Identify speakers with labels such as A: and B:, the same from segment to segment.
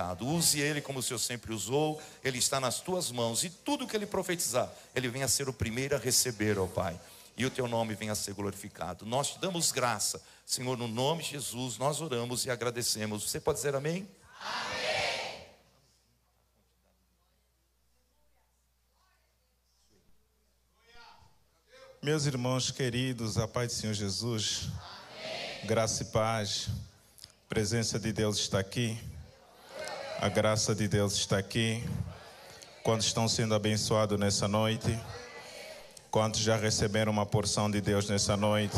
A: glorificado. Use ele como o Senhor sempre usou. Ele está nas tuas mãos. E tudo que ele profetizar, ele venha a ser o primeiro a receber, ó Pai. E o teu nome venha a ser glorificado. Nós te damos graça, Senhor, no nome de Jesus. Nós oramos e agradecemos. Você pode dizer amém?
B: Amém.
C: Meus irmãos queridos, a paz do Senhor Jesus. Amém. Graça e paz. A presença de Deus está aqui. A graça de Deus está aqui. Quantos estão sendo abençoados nessa noite? Quantos já receberam uma porção de Deus nessa noite?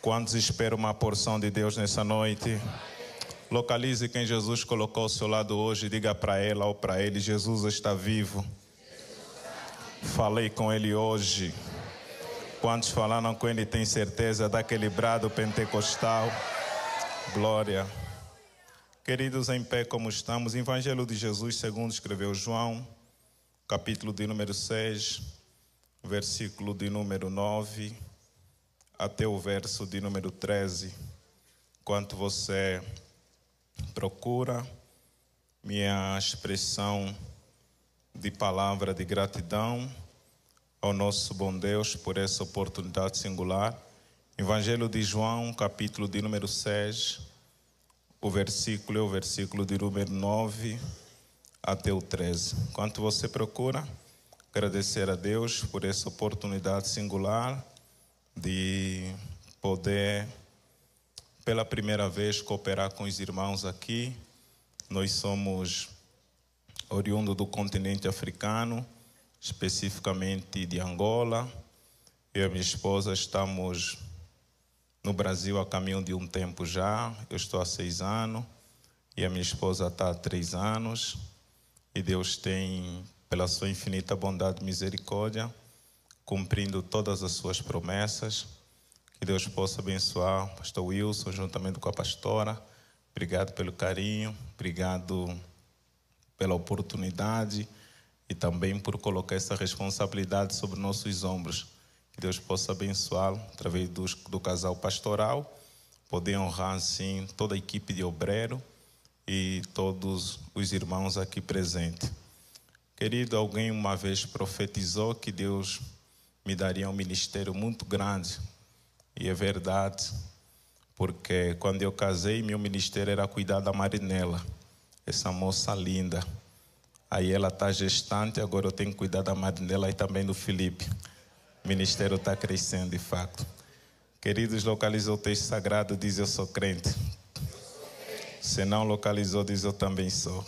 C: Quantos esperam uma porção de Deus nessa noite? Localize quem Jesus colocou ao seu lado hoje. Diga para ela ou para ele: Jesus está vivo. Falei com ele hoje. Quantos falaram com ele têm certeza daquele brado pentecostal? Glória. Queridos, em pé como estamos, Evangelho de Jesus segundo escreveu João, capítulo de número 6, versículo de número 9, até o verso de número 13. Enquanto você procura, minha expressão de palavra de gratidão ao nosso bom Deus por essa oportunidade singular. Evangelho de João, capítulo de número 6, o versículo de número 9 até o 13. Enquanto você procura, agradecer a Deus por essa oportunidade singular de poder, pela primeira vez, cooperar com os irmãos aqui. Nós somos oriundos do continente africano, especificamente de Angola. Eu e minha esposa estamos no Brasil a caminho de um tempo já. Eu estou há 6 anos e a minha esposa está há 3 anos. E Deus tem, pela sua infinita bondade e misericórdia, cumprindo todas as suas promessas. Que Deus possa abençoar o pastor Wilson, juntamente com a pastora. Obrigado pelo carinho, obrigado pela oportunidade e também por colocar essa responsabilidade sobre nossos ombros. Que Deus possa abençoá-lo através do casal pastoral, poder honrar assim toda a equipe de obreiro e todos os irmãos aqui presentes. Querido, alguém uma vez profetizou que Deus me daria um ministério muito grande, e é verdade, porque quando eu casei, meu ministério era cuidar da Marinela, essa moça linda. Aí ela está gestante, agora eu tenho que cuidar da Marinela e também do Felipe. O ministério está crescendo, de fato. Queridos, localizou o texto sagrado, diz: eu sou crente. Se não localizou, diz: eu também sou.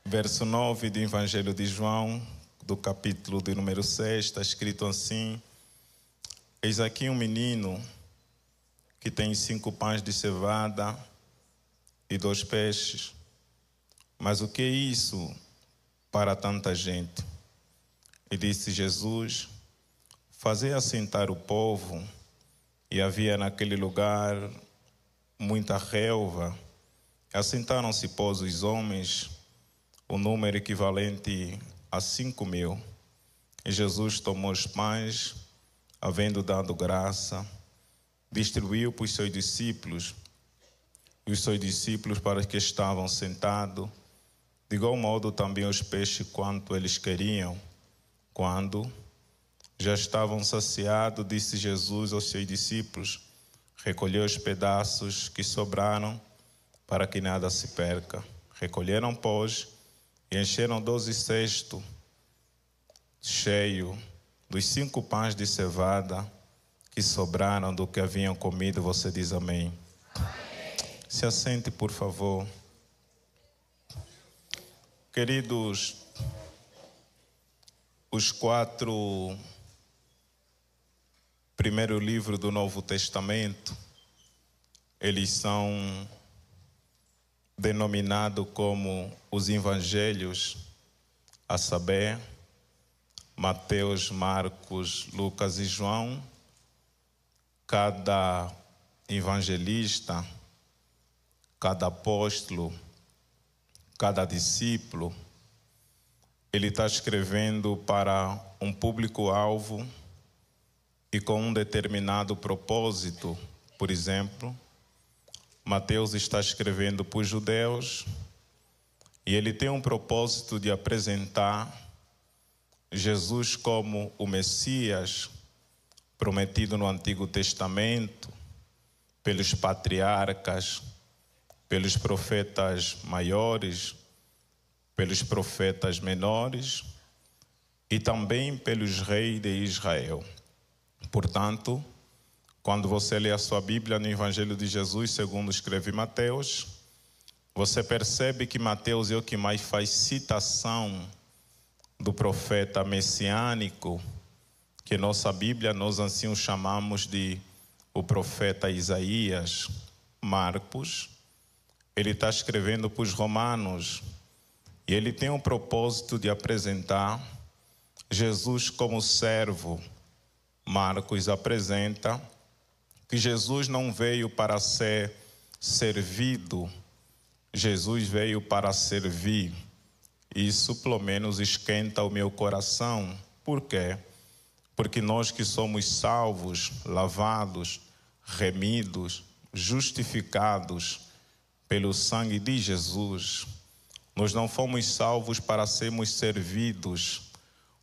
C: Verso 9 do Evangelho de João, do capítulo de número 6, está escrito assim: eis aqui um menino que tem 5 pães de cevada e 2 peixes. Mas o que é isso para tanta gente? E disse Jesus: fazei assentar o povo. E havia naquele lugar muita relva. Assentaram-se, pois, os homens, o número equivalente a 5.000. E Jesus tomou os pães, havendo dado graça, distribuiu para os seus discípulos, e os seus discípulos para os que estavam sentados. De igual modo também os peixes quanto eles queriam. Quando já estavam saciados, disse Jesus aos seus discípulos: recolheu os pedaços que sobraram, para que nada se perca. Recolheram, pois, e encheram 12 cestos cheios dos 5 pães de cevada que sobraram do que haviam comido. Você diz amém. Amém. Se assente, por favor. Queridos, os 4 primeiros livros do Novo Testamento, eles são denominados como os Evangelhos, a saber, Mateus, Marcos, Lucas e João. Cada evangelista, cada apóstolo, cada discípulo, ele está escrevendo para um público-alvo e com um determinado propósito. Por exemplo, Mateus está escrevendo para os judeus e ele tem um propósito de apresentar Jesus como o Messias prometido no Antigo Testamento pelos patriarcas, pelos profetas maiores, pelos profetas menores e também pelos reis de Israel. Portanto, quando você lê a sua Bíblia no Evangelho de Jesus, segundo escreve Mateus, você percebe que Mateus é o que mais faz citação do profeta messiânico, que nossa Bíblia nós assim o chamamos de o profeta Isaías. Marcos, ele está escrevendo para os romanos e ele tem o propósito de apresentar Jesus como servo. Marcos apresenta que Jesus não veio para ser servido, Jesus veio para servir. Isso pelo menos esquenta o meu coração. Por quê? Porque nós que somos salvos, lavados, remidos, justificados pelo sangue de Jesus, nós não fomos salvos para sermos servidos,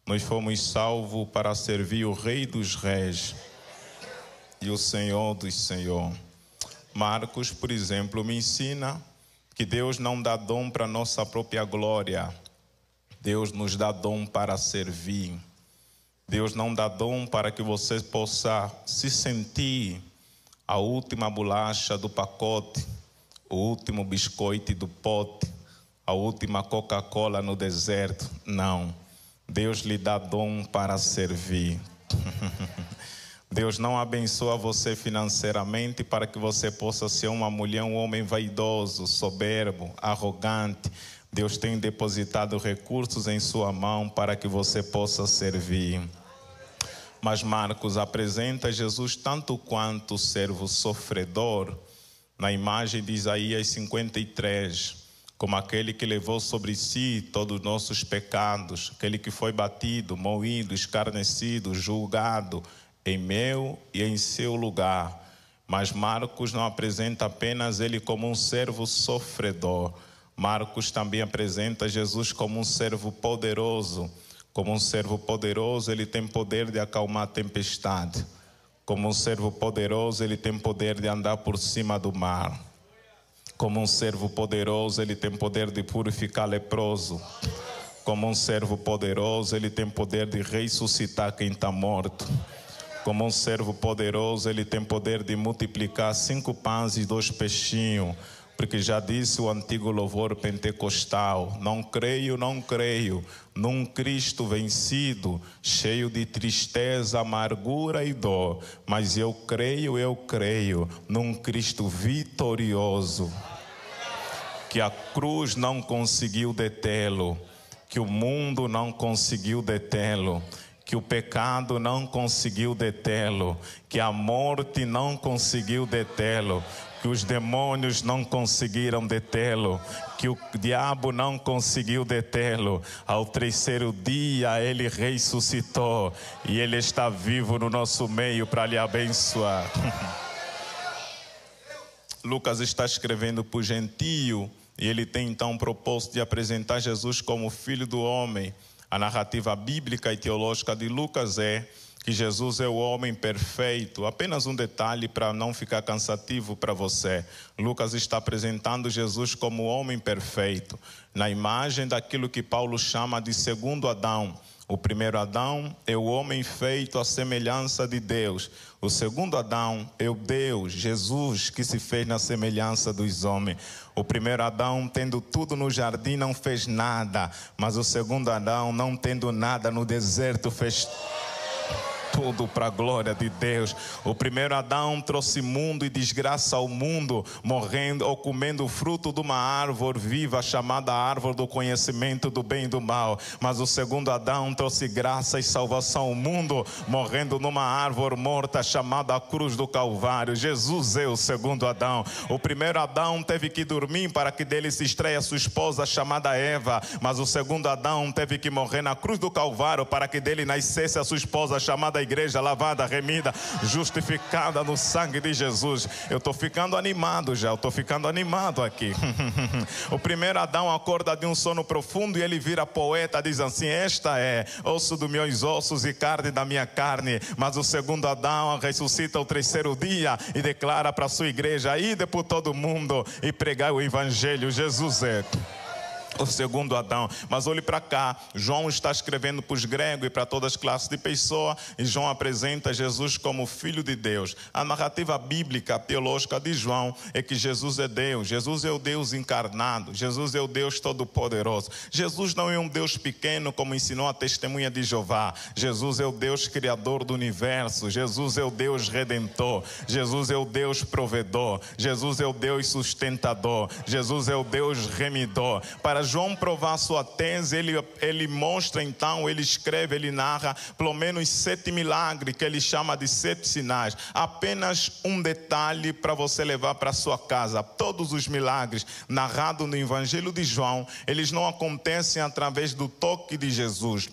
C: nós fomos salvos para servir o Rei dos Reis e o Senhor dos Senhores. Marcos, por exemplo, me ensina que Deus não dá dom para nossa própria glória. Deus nos dá dom para servir. Deus não dá dom para que você possa se sentir a última bolacha do pacote, o último biscoito do pote, a última Coca-Cola no deserto. Não. Deus lhe dá dom para servir. Deus não abençoa você financeiramente para que você possa ser uma mulher, um homem vaidoso, soberbo, arrogante. Deus tem depositado recursos em sua mão para que você possa servir. Mas Marcos apresenta Jesus tanto quanto servo sofredor, na imagem de Isaías 53, como aquele que levou sobre si todos os nossos pecados, aquele que foi batido, moído, escarnecido, julgado, em meu e em seu lugar. Mas Marcos não apresenta apenas ele como um servo sofredor. Marcos também apresenta Jesus como um servo poderoso. Como um servo poderoso, ele tem poder de acalmar a tempestade. Como um servo poderoso, ele tem poder de andar por cima do mar. Como um servo poderoso, ele tem poder de purificar leproso. Como um servo poderoso, ele tem poder de ressuscitar quem está morto. Como um servo poderoso, ele tem poder de multiplicar 5 pães e 2 peixinhos. Porque já disse o antigo louvor pentecostal: não creio num Cristo vencido, cheio de tristeza, amargura e dor. Mas eu creio num Cristo vitorioso, que a cruz não conseguiu detê-lo, que o mundo não conseguiu detê-lo, que o pecado não conseguiu detê-lo, que a morte não conseguiu detê-lo, que os demônios não conseguiram detê-lo, que o diabo não conseguiu detê-lo. Ao 3º dia ele ressuscitou e ele está vivo no nosso meio para lhe abençoar. Lucas está escrevendo para o gentio e ele tem então o propósito de apresentar Jesus como Filho do Homem. A narrativa bíblica e teológica de Lucas é que Jesus é o homem perfeito. Apenas um detalhe para não ficar cansativo para você. Lucas está apresentando Jesus como o homem perfeito, na imagem daquilo que Paulo chama de segundo Adão. O primeiro Adão é o homem feito à semelhança de Deus. O segundo Adão é o Deus, Jesus, que se fez na semelhança dos homens. O primeiro Adão, tendo tudo no jardim, não fez nada. Mas o segundo Adão, não tendo nada no deserto, fez tudo para a glória de Deus. O primeiro Adão trouxe mundo e desgraça ao mundo, morrendo ou comendo o fruto de uma árvore viva chamada árvore do conhecimento do bem e do mal. Mas o segundo Adão trouxe graça e salvação ao mundo, morrendo numa árvore morta chamada a cruz do Calvário. Jesus é o segundo Adão. O primeiro Adão teve que dormir para que dele se estreie a sua esposa chamada Eva, mas o segundo Adão teve que morrer na cruz do Calvário para que dele nascesse a sua esposa chamada igreja, lavada, remida, justificada no sangue de Jesus. Eu estou ficando animado já, eu estou ficando animado aqui. O primeiro Adão acorda de um sono profundo e ele vira poeta, diz assim: esta é osso dos meus ossos e carne da minha carne. Mas o segundo Adão ressuscita ao terceiro dia e declara para a sua igreja: ide por todo mundo e pregai o evangelho. Jesus é o segundo Adão. Mas olhe para cá, João está escrevendo para os gregos e para todas as classes de pessoas, e João apresenta Jesus como Filho de Deus. A narrativa bíblica, teológica de João é que Jesus é Deus. Jesus é o Deus encarnado. Jesus é o Deus todo-poderoso. Jesus não é um Deus pequeno como ensinou a testemunha de Jeová. Jesus é o Deus criador do universo. Jesus é o Deus redentor. Jesus é o Deus provedor. Jesus é o Deus sustentador. Jesus é o Deus remidor. Para João provar sua tese, ele mostra então, ele escreve, ele narra pelo menos 7 milagres que ele chama de 7 sinais. Apenas um detalhe para você levar para sua casa: todos os milagres narrados no Evangelho de João, eles não acontecem através do toque de Jesus,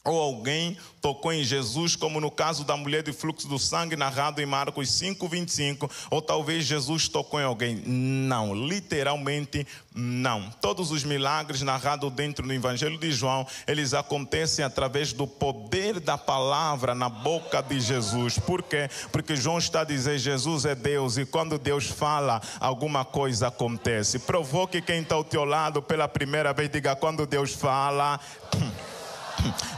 C: ou alguém tocou em Jesus, como no caso da mulher de fluxo do sangue, narrado em Marcos 5:25, ou talvez Jesus tocou em alguém. Não, literalmente não. Todos os milagres narrados dentro do Evangelho de João, eles acontecem através do poder da palavra na boca de Jesus. Por quê? Porque João está a dizer: Jesus é Deus, e quando Deus fala, alguma coisa acontece. Provoque quem está ao teu lado pela primeira vez, diga: quando Deus fala,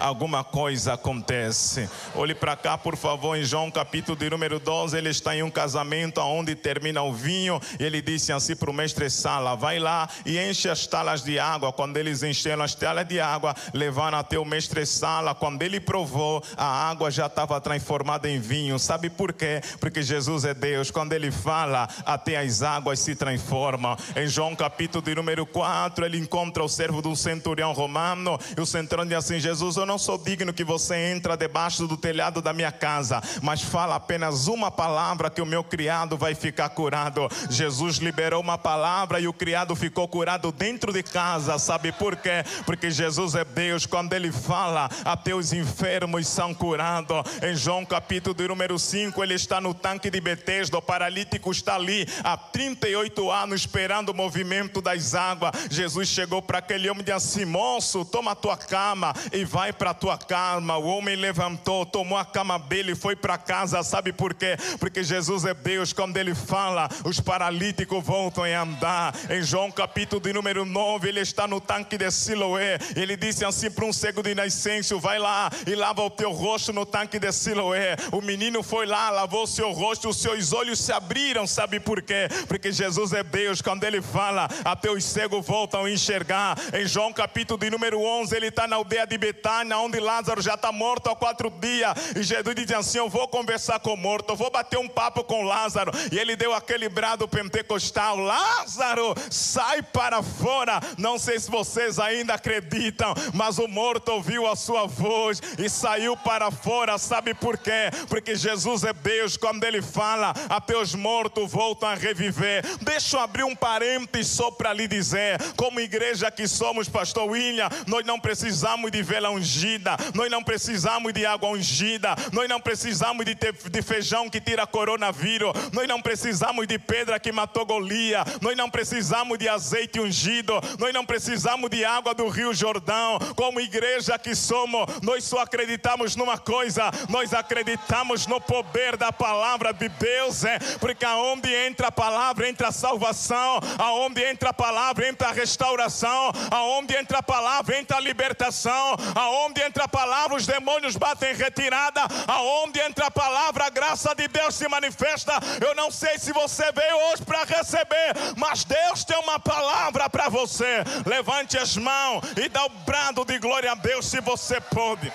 C: alguma coisa acontece. Olhe para cá, por favor, em João capítulo de número 12, ele está em um casamento onde termina o vinho, e ele disse assim para o mestre Sala: vai lá e enche as talas de água. Quando eles encheram as talas de água, levaram até o mestre Sala. Quando ele provou, a água já estava transformada em vinho. Sabe por quê? Porque Jesus é Deus. Quando ele fala, até as águas se transformam. Em João capítulo de número 4, ele encontra o servo do centurião romano, e o centurião diz assim: Jesus, eu não sou digno que você entre debaixo do telhado da minha casa, mas fala apenas uma palavra que o meu criado vai ficar curado. Jesus liberou uma palavra e o criado ficou curado dentro de casa. Sabe por quê? Porque Jesus é Deus. Quando ele fala, até os enfermos são curados. Em João capítulo de número 5, ele está no tanque de Betesda. O paralítico está ali há 38 anos esperando o movimento das águas. Jesus chegou para aquele homem e disse assim: moço, toma a tua cama e vai para a tua cama. O homem levantou, tomou a cama dele e foi para casa. Sabe por quê? Porque Jesus é Deus. Quando ele fala, os paralíticos voltam a andar. Em João capítulo de número 9, ele está no tanque de Siloé. Ele disse assim para um cego de nascença: vai lá e lava o teu rosto no tanque de Siloé. O menino foi lá, lavou o seu rosto, os seus olhos se abriram. Sabe por quê? Porque Jesus é Deus. Quando ele fala, até os cegos voltam a enxergar. Em João capítulo de número 11, ele está na aldeia de Betânia, onde Lázaro já está morto há 4 dias. E Jesus diz assim: eu vou conversar com o morto, eu vou bater um papo com Lázaro. E ele deu aquele brado pentecostal: Lázaro, sai para fora. Não sei se vocês ainda acreditam, mas o morto ouviu a sua voz e saiu para fora. Sabe por quê? Porque Jesus é Deus. Quando ele fala, até os mortos voltam a reviver. Deixa eu abrir um parênteses só para lhe dizer: como igreja que somos, pastor William, nós não precisamos de vela ungida, nós não precisamos de água ungida, nós não precisamos de feijão que tira coronavírus, nós não precisamos de pedra que matou Golias, nós não precisamos de azeite ungido, nós não precisamos de água do Rio Jordão. Como igreja que somos, nós só acreditamos numa coisa: nós acreditamos no poder da palavra de Deus. Porque aonde entra a palavra, entra a salvação. Aonde entra a palavra, entra a restauração. Aonde entra a palavra, entra a libertação. Aonde entra a palavra, os demônios batem retirada. Aonde entra a palavra, a graça de Deus se manifesta. Eu não sei se você veio hoje para receber, mas Deus tem uma palavra para você. Levante as mãos e dá o brado de glória a Deus se você pode.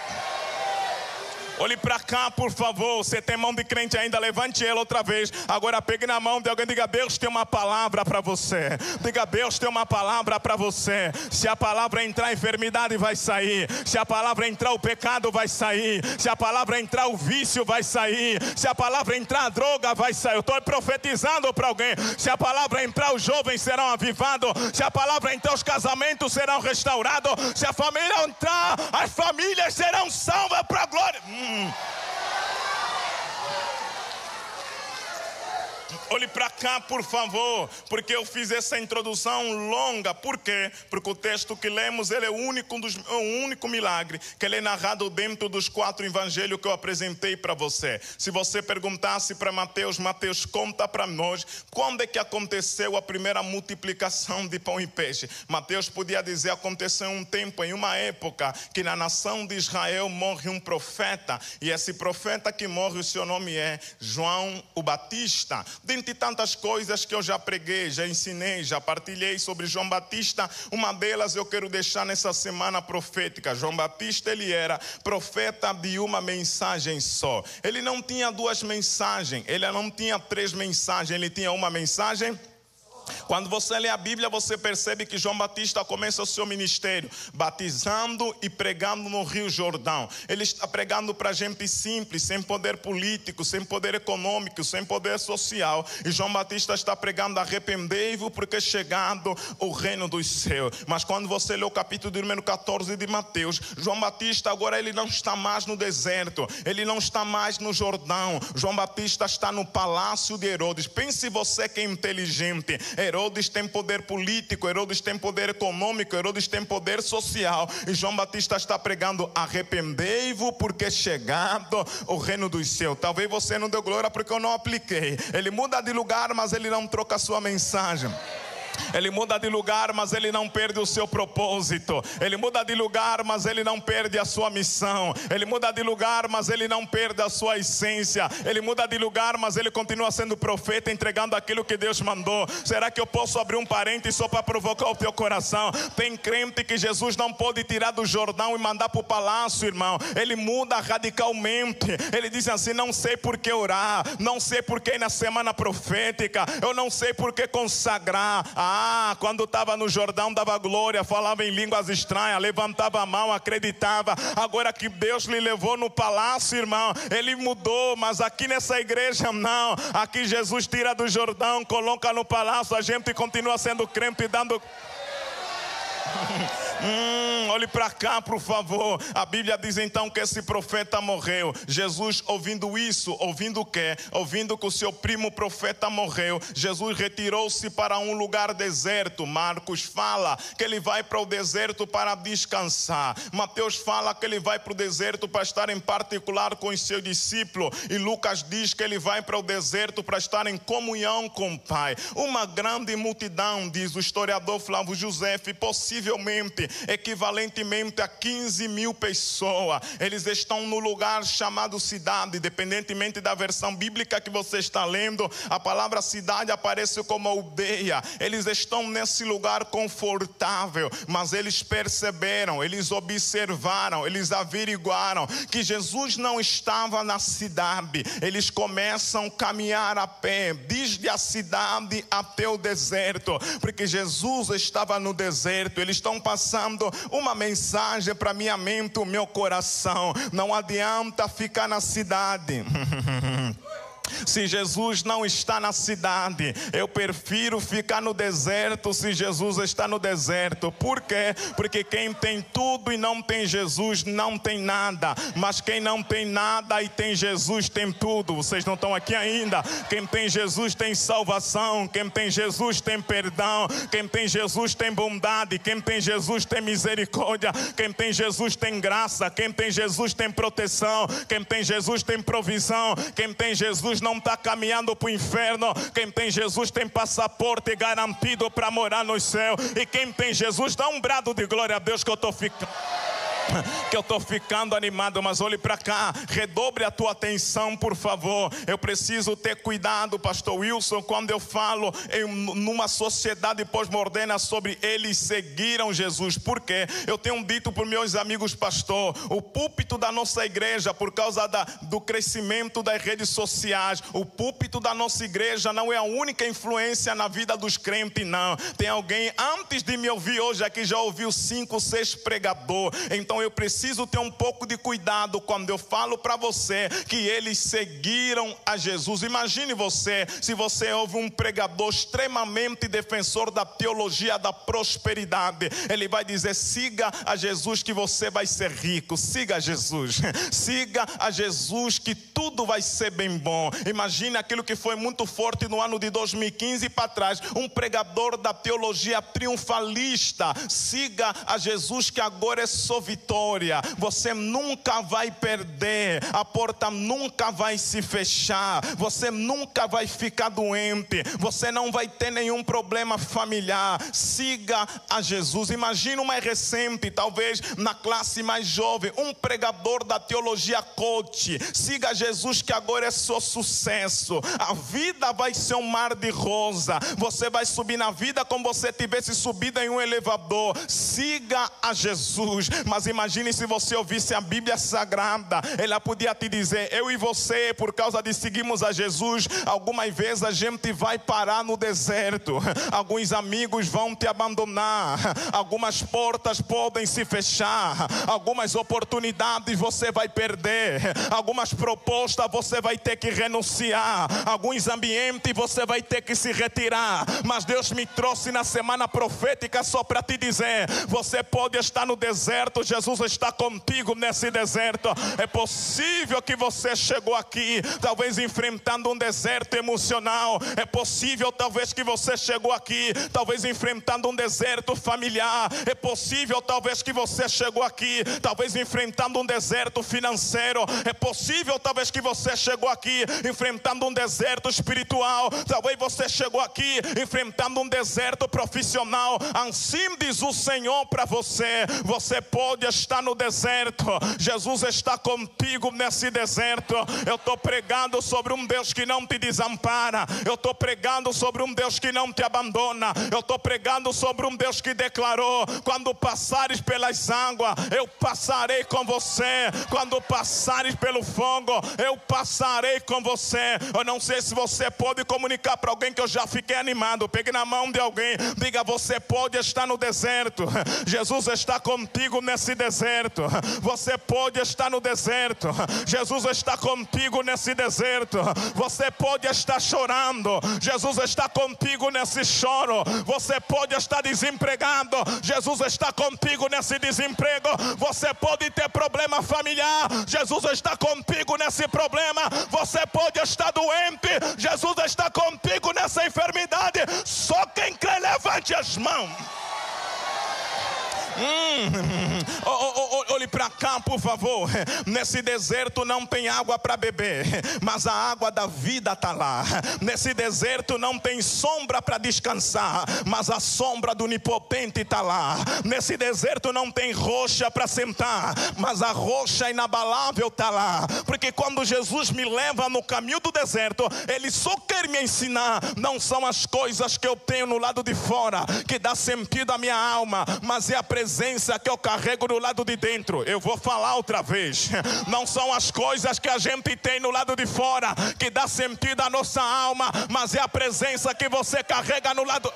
C: Olhe para cá, por favor. Você tem mão de crente ainda? Levante ela outra vez. Agora pegue na mão de alguém e diga: Deus tem uma palavra para você. Diga: Deus tem uma palavra para você. Se a palavra entrar, a enfermidade vai sair. Se a palavra entrar, o pecado vai sair. Se a palavra entrar, o vício vai sair. Se a palavra entrar, a droga vai sair. Eu estou profetizando para alguém. Se a palavra entrar, os jovens serão avivados. Se a palavra entrar, os casamentos serão restaurados. Se a família entrar, as famílias serão salvas para a glória. Olhe para cá, por favor, porque eu fiz essa introdução longa. Por quê? Porque o texto que lemos, ele é o único milagre que ele é narrado dentro dos 4 evangelhos que eu apresentei para você. Se você perguntasse para Mateus, Mateus, conta para nós quando é que aconteceu a primeira multiplicação de pão e peixe. Mateus podia dizer, aconteceu um tempo, em uma época, que na nação de Israel morre um profeta, e esse profeta que morre, o seu nome é João o Batista. Dentre tantas coisas que eu já preguei, já ensinei, já partilhei sobre João Batista, uma delas eu quero deixar nessa semana profética. João Batista, ele era profeta de uma mensagem só. Ele não tinha 2 mensagens, ele não tinha 3 mensagens, ele tinha uma mensagem. Quando você lê a Bíblia, você percebe que João Batista começa o seu ministério batizando e pregando no Rio Jordão. Ele está pregando para gente simples, sem poder político, sem poder econômico, sem poder social. E João Batista está pregando: arrependei-vos, porque é chegado o reino dos céus. Mas quando você lê o capítulo de número 14 de Mateus, João Batista agora ele não está mais no deserto, ele não está mais no Jordão. João Batista está no palácio de Herodes. Pense você que é inteligente. Herodes tem poder político, Herodes tem poder econômico, Herodes tem poder social. E João Batista está pregando: arrependei-vos, porque é chegado o reino dos céus. Talvez você não deu glória porque eu não apliquei. Ele muda de lugar, mas ele não troca a sua mensagem. Ele muda de lugar, mas ele não perde o seu propósito. Ele muda de lugar, mas ele não perde a sua missão. Ele muda de lugar, mas ele não perde a sua essência. Ele muda de lugar, mas ele continua sendo profeta, entregando aquilo que Deus mandou. Será que eu posso abrir um parênteses só para provocar o teu coração? Tem crente que Jesus não pode tirar do Jordão e mandar para o palácio, irmão. Ele muda radicalmente. Ele diz assim: não sei por que orar, não sei por que ir na semana profética, eu não sei por que consagrar. Quando estava no Jordão dava glória, falava em línguas estranhas, levantava a mão, acreditava. Agora que Deus lhe levou no palácio, irmão, ele mudou. Mas aqui nessa igreja não. Aqui Jesus tira do Jordão, coloca no palácio, a gente continua sendo crente e dando... Olhe para cá, por favor. A Bíblia diz então que esse profeta morreu. Jesus, ouvindo isso, ouvindo o quê? Ouvindo que o seu primo profeta morreu, Jesus retirou-se para um lugar deserto. Marcos fala que ele vai para o deserto para descansar. Mateus fala que ele vai para o deserto para estar em particular com os seus discípulos. E Lucas diz que ele vai para o deserto para estar em comunhão com o Pai. Uma grande multidão, diz o historiador Flávio José, possivelmente equivalentemente a 15.000 pessoas. Eles estão no lugar chamado cidade. Independentemente da versão bíblica que você está lendo, a palavra cidade aparece como aldeia. Eles estão nesse lugar confortável, mas eles perceberam, eles observaram, eles averiguaram que Jesus não estava na cidade. Eles começam a caminhar a pé desde a cidade até o deserto, porque Jesus estava no deserto. Eles estão passando uma mensagem para minha mente, o meu coração: não adianta ficar na cidade. Se Jesus não está na cidade, eu prefiro ficar no deserto se Jesus está no deserto. Por quê? Porque quem tem tudo e não tem Jesus não tem nada. Mas quem não tem nada e tem Jesus tem tudo. Vocês não estão aqui ainda. Quem tem Jesus tem salvação. Quem tem Jesus tem perdão. Quem tem Jesus tem bondade. Quem tem Jesus tem misericórdia. Quem tem Jesus tem graça. Quem tem Jesus tem proteção. Quem tem Jesus tem provisão. Quem tem Jesus não está caminhando para o inferno. Quem tem Jesus tem passaporte garantido para morar no céu. E quem tem Jesus, dá um brado de glória a Deus, que eu estou ficando animado. Mas olhe para cá, redobre a tua atenção, por favor. Eu preciso ter cuidado, pastor Wilson, quando eu falo numa sociedade pós-moderna sobre eles seguiram Jesus. Por quê? Eu tenho dito para meus amigos pastor, o púlpito da nossa igreja, por causa do crescimento das redes sociais, o púlpito da nossa igreja não é a única influência na vida dos crentes, não. Tem alguém antes de me ouvir hoje aqui já ouviu 5, 6 pregadores. Então eu preciso ter um pouco de cuidado quando eu falo para você que eles seguiram a Jesus. Imagine você, se você ouve um pregador extremamente defensor da teologia da prosperidade, ele vai dizer: siga a Jesus que você vai ser rico. Siga a Jesus. Siga a Jesus que tudo vai ser bem bom. Imagine aquilo que foi muito forte no ano de 2015 para trás. Um pregador da teologia triunfalista. Siga a Jesus, que agora é só vitória. Você nunca vai perder. A porta nunca vai se fechar. Você nunca vai ficar doente. Você não vai ter nenhum problema familiar. Siga a Jesus. Imagina uma recente, talvez na classe mais jovem, um pregador da teologia coach. Siga Jesus, que agora é só sucesso. A vida vai ser um mar de rosa. Você vai subir na vida como você tivesse subido em um elevador. Siga a Jesus. Mas imagine se você ouvisse a Bíblia Sagrada. Ela podia te dizer: eu e você, por causa de seguirmos a Jesus, algumas vezes a gente vai parar no deserto. Alguns amigos vão te abandonar. Algumas portas podem se fechar. Algumas oportunidades você vai perder. Algumas propostas você vai ter que renunciar. Alguns ambientes você vai ter que se retirar. Mas Deus me trouxe na semana profética só para te dizer: você pode estar no deserto, Jesus está contigo nesse deserto. É possível que você chegou aqui talvez enfrentando um deserto emocional. É possível talvez que você chegou aqui talvez enfrentando um deserto familiar. É possível talvez que você chegou aqui talvez enfrentando um deserto financeiro. É possível talvez que você chegou aqui enfrentando um deserto espiritual. Talvez você chegou aqui enfrentando um deserto profissional. Assim diz o Senhor para você: você pode estar no deserto. Jesus está contigo nesse deserto. Eu estou pregando sobre um Deus que não te desampara. Eu estou pregando sobre um Deus que não te abandona. Eu estou pregando sobre um Deus que declarou: quando passares pelas águas, eu passarei com você. Quando passares pelo fogo, eu passarei com você. Eu não sei se você pode comunicar para alguém que eu já fiquei animado. Pegue na mão de alguém, diga: você pode estar no deserto. Jesus está contigo nesse deserto. Você pode estar no deserto. Jesus está contigo nesse deserto. Você pode estar chorando. Jesus está contigo nesse choro. Você pode estar desempregado. Jesus está contigo nesse desemprego. Você pode ter problema familiar. Jesus está contigo nesse problema. Você pode estar doente. Jesus está contigo nessa enfermidade. Só quem crê, levante as mãos. Olhe para cá, por favor. Nesse deserto não tem água para beber, mas a água da vida está lá. Nesse deserto não tem sombra para descansar, mas a sombra do onipotente está lá. Nesse deserto não tem rocha para sentar, mas a rocha inabalável está lá. Porque quando Jesus me leva no caminho do deserto, Ele só quer me ensinar. Não são as coisas que eu tenho no lado de fora que dá sentido à minha alma, mas é a presença que eu carrego no lado de dentro. Eu vou falar outra vez. Não são as coisas que a gente tem no lado de fora que dá sentido à nossa alma, mas é a presença que você carrega no lado.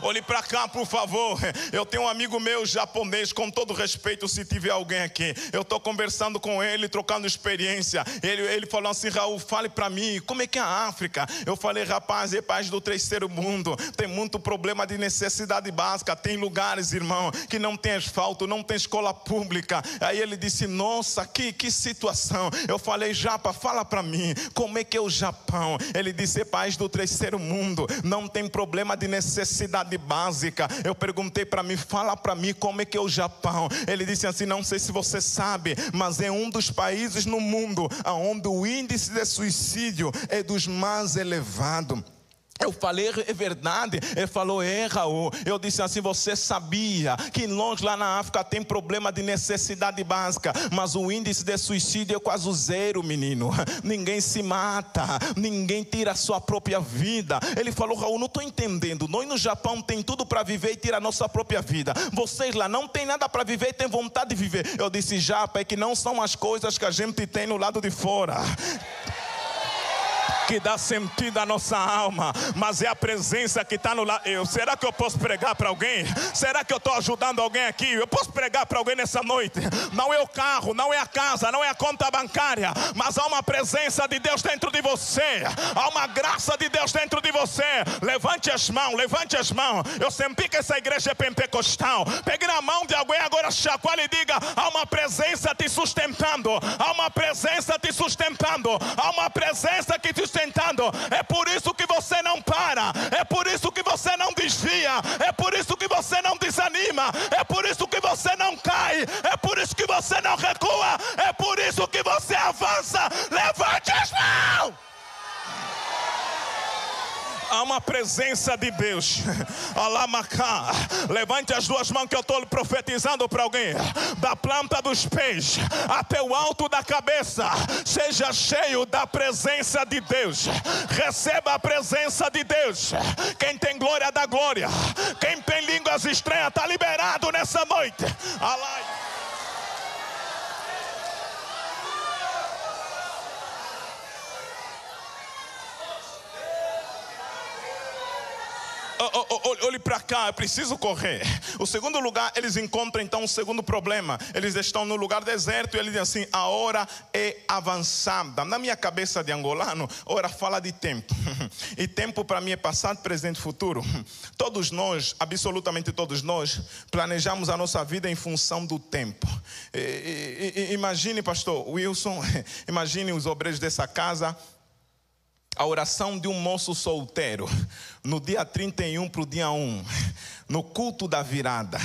C: Olhe para cá, por favor. Eu tenho um amigo meu japonês, com todo respeito, se tiver alguém aqui. Eu estou conversando com ele, trocando experiência. Ele falou assim: Raul, fale para mim, como é que é a África? Eu falei: rapaz, é país do terceiro mundo. Tem muito problema de necessidade básica. Tem lugares, irmão, que não tem asfalto, não tem escola pública. Aí ele disse: nossa, que situação. Eu falei: Japa, fala para mim, como é que é o Japão? Ele disse: é país do terceiro mundo, não tem problema de necessidade básica. Eu perguntei para mim: fala para mim como é que é o Japão. Ele disse assim: não sei se você sabe, mas é um dos países no mundo onde o índice de suicídio é dos mais elevados. Eu falei: é verdade? Ele falou: é, Raul. Eu disse assim: você sabia que longe lá na África tem problema de necessidade básica, mas o índice de suicídio é quase zero, menino. Ninguém se mata, ninguém tira a sua própria vida. Ele falou: Raul, não estou entendendo. Nós no Japão tem tudo para viver e tirar a nossa própria vida. Vocês lá não tem nada para viver e tem vontade de viver. Eu disse: Japa, é que não são as coisas que a gente tem no lado de fora que dá sentido à nossa alma, mas é a presença que está no lado. Será que eu posso pregar para alguém? Será que eu estou ajudando alguém aqui? Eu posso pregar para alguém nessa noite? Não é o carro, não é a casa, não é a conta bancária, mas há uma presença de Deus dentro de você, há uma graça de Deus dentro de você. Levante as mãos, levante as mãos. Eu senti que essa igreja é pentecostal. Pegue na mão de alguém agora, chacoalhe e diga: há uma presença te sustentando, há uma presença te sustentando, há uma presença que te sustentando. É por isso que você não para, é por isso que você não desvia, é por isso que você não desanima, é por isso que você não cai, é por isso que você não recua, é por isso que você avança. Levante as mãos. Há uma presença de Deus. Alamacá. Levante as duas mãos que eu estou profetizando para alguém. Da planta dos pés até o alto da cabeça, seja cheio da presença de Deus. Receba a presença de Deus. Quem tem glória dá glória. Quem tem línguas estranhas está liberado nessa noite. Alai. Olhe para cá, eu preciso correr. O segundo lugar, eles encontram então um segundo problema. Eles estão no lugar deserto e eles dizem assim: a hora é avançada. Na minha cabeça de angolano, hora fala de tempo. E tempo para mim é passado, presente e futuro. Todos nós, absolutamente todos nós, planejamos a nossa vida em função do tempo. Imagine, pastor Wilson, imagine os obreiros dessa casa. A oração de um moço solteiro, no dia 31 para o dia 1, no culto da virada.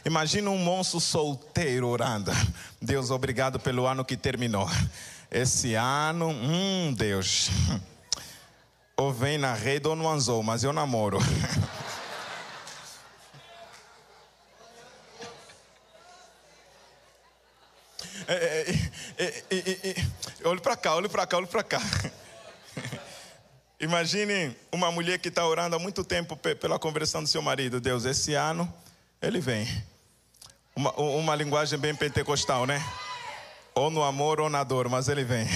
C: Imagina um moço solteiro orando: Deus, obrigado pelo ano que terminou. Esse ano, Deus, ou vem na rede ou no anzol, mas eu namoro. Olhe para cá, olhe para cá, olhe para cá. Imagine uma mulher que está orando há muito tempo pela conversão do seu marido. Deus, esse ano ele vem. Uma linguagem bem pentecostal, né? Ou no amor ou na dor, mas ele vem.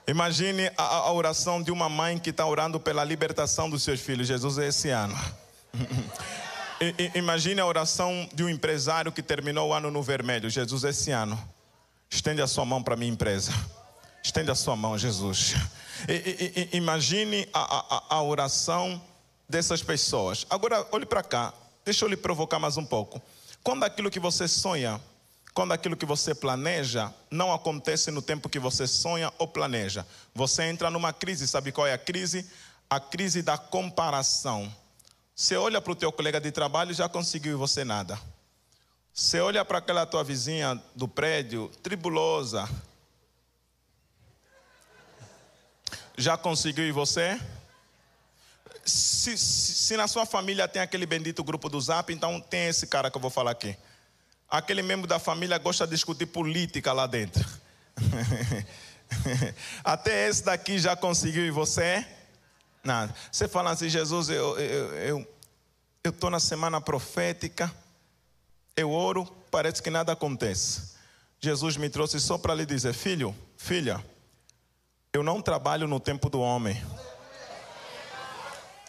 C: Imagine a oração de uma mãe que está orando pela libertação dos seus filhos. Jesus, é esse ano. Imagine a oração de um empresário que terminou o ano no vermelho. Jesus, esse ano, estende a sua mão para a minha empresa. Estende a sua mão, Jesus. Imagine a oração dessas pessoas. Agora, olhe para cá. Deixa eu lhe provocar mais um pouco. Quando aquilo que você sonha, quando aquilo que você planeja, não acontece no tempo que você sonha ou planeja, você entra numa crise. Sabe qual é a crise? A crise da comparação. Você olha para o teu colega de trabalho e já conseguiu e você nada. Você olha para aquela tua vizinha do prédio, tribulosa, já conseguiu e você? Se na sua família tem aquele bendito grupo do Zap, então tem esse cara que eu vou falar aqui. Aquele membro da família gosta de discutir política lá dentro. Até esse daqui já conseguiu e você? Nada. Você fala assim: Jesus, eu estou na semana profética, eu oro, parece que nada acontece. Jesus me trouxe só para lhe dizer: filho, filha, eu não trabalho no tempo do homem.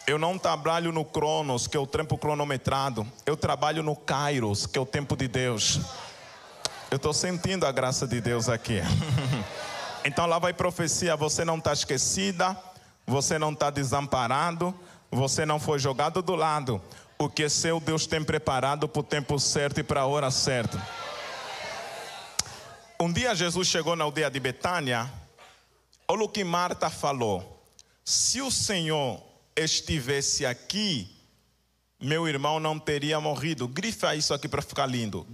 C: Eu não trabalho no Cronos, que é o tempo cronometrado. Eu trabalho no Kairos, que é o tempo de Deus. Eu estou sentindo a graça de Deus aqui. Então lá vai profecia: você não está esquecida, você não está desamparado, você não foi jogado do lado. O que é seu, Deus tem preparado para o tempo certo e para a hora certa. Um dia Jesus chegou na aldeia de Betânia. Olha o que Marta falou: se o Senhor estivesse aqui, meu irmão não teria morrido. Grifa isso aqui para ficar lindo.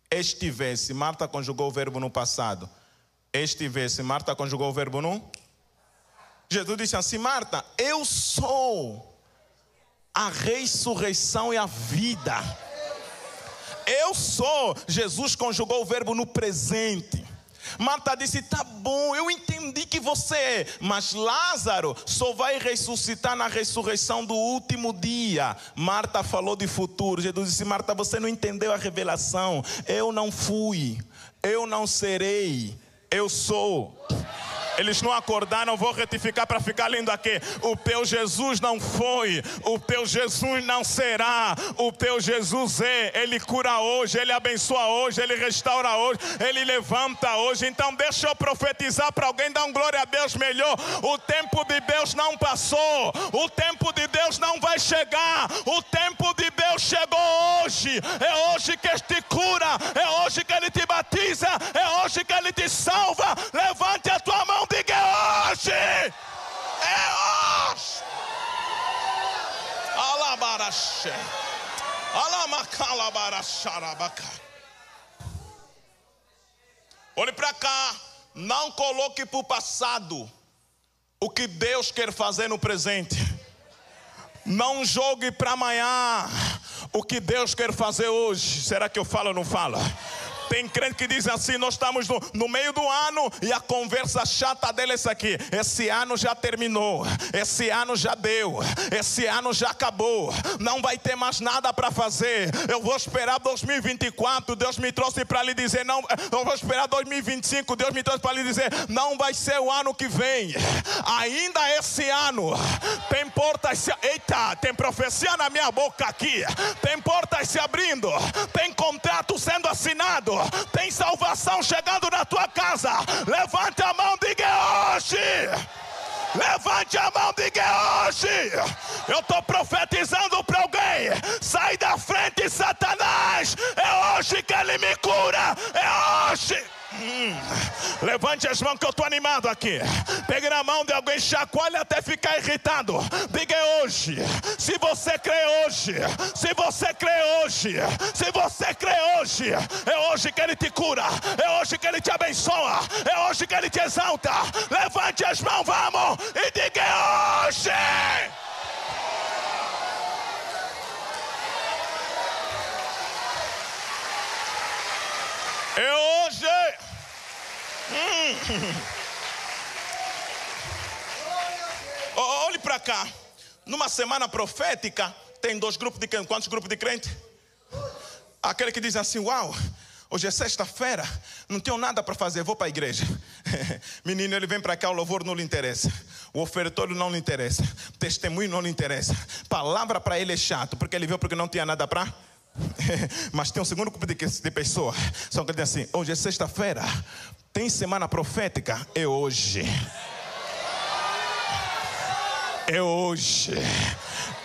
C: Estivesse. Marta conjugou o verbo no passado. Estivesse. Marta conjugou o verbo no... Jesus disse assim: Marta, eu sou a ressurreição e a vida. Eu sou. Jesus conjugou o verbo no presente. Marta disse: tá bom, eu entendi que você é, mas Lázaro só vai ressuscitar na ressurreição do último dia. Marta falou de futuro. Jesus disse: Marta, você não entendeu a revelação. Eu não fui, eu não serei, eu sou. Eles não acordaram, vou retificar para ficar lindo aqui. O teu Jesus não foi, o teu Jesus não será, o teu Jesus é. Ele cura hoje, Ele abençoa hoje, Ele restaura hoje, Ele levanta hoje. Então deixa eu profetizar para alguém, dar um glória a Deus melhor. O tempo de Deus não passou, o tempo de Deus não vai chegar, o tempo de Deus chegou hoje. É hoje que Ele te cura, é hoje que Ele te batiza, é hoje que Ele te salva. Levante a tua mão, diga: é hoje, é hoje. Alabaraxe, alamacalabaraxarabaca. Olhe para cá, não coloque para o passado o que Deus quer fazer no presente. Não jogue para amanhã o que Deus quer fazer hoje. Será que eu falo ou não falo? Tem crente que diz assim: nós estamos no meio do ano e a conversa chata dele é essa aqui: esse ano já terminou, esse ano já deu, esse ano já acabou, não vai ter mais nada para fazer. Eu vou esperar 2024, Deus me trouxe para lhe dizer não. Eu vou esperar 2025, Deus me trouxe para lhe dizer não vai ser o ano que vem. Ainda esse ano tem portas eita, tem profecia na minha boca aqui, tem portas se abrindo, tem contrato sendo assinado, tem salvação chegando na tua casa. Levante a mão, diga: é hoje. Levante a mão, diga: é hoje. Eu estou profetizando para alguém: sai da frente, Satanás. É hoje que ele me cura, é hoje. Levante as mãos que eu estou animado aqui. Pegue na mão de alguém, chacoalhe até ficar irritado. Diga: é hoje. Se você crê hoje, se você crê hoje, se você crê hoje, é hoje que Ele te cura, é hoje que Ele te abençoa, é hoje que Ele te exalta. Levante as mãos, vamos, e diga: é hoje. É hoje. Olhe para cá. Numa semana profética tem dois grupos de crente. Quantos grupos de crente? Aquele que diz assim: uau, hoje é sexta-feira, não tenho nada para fazer, vou para a igreja. Menino, ele vem para cá, o louvor não lhe interessa, o ofertório não lhe interessa, o testemunho não lhe interessa, palavra para ele é chato, porque ele veio porque não tinha nada para. Mas tem um segundo grupo de pessoas, são que dizem assim: hoje é sexta-feira, tem semana profética, é hoje. É hoje.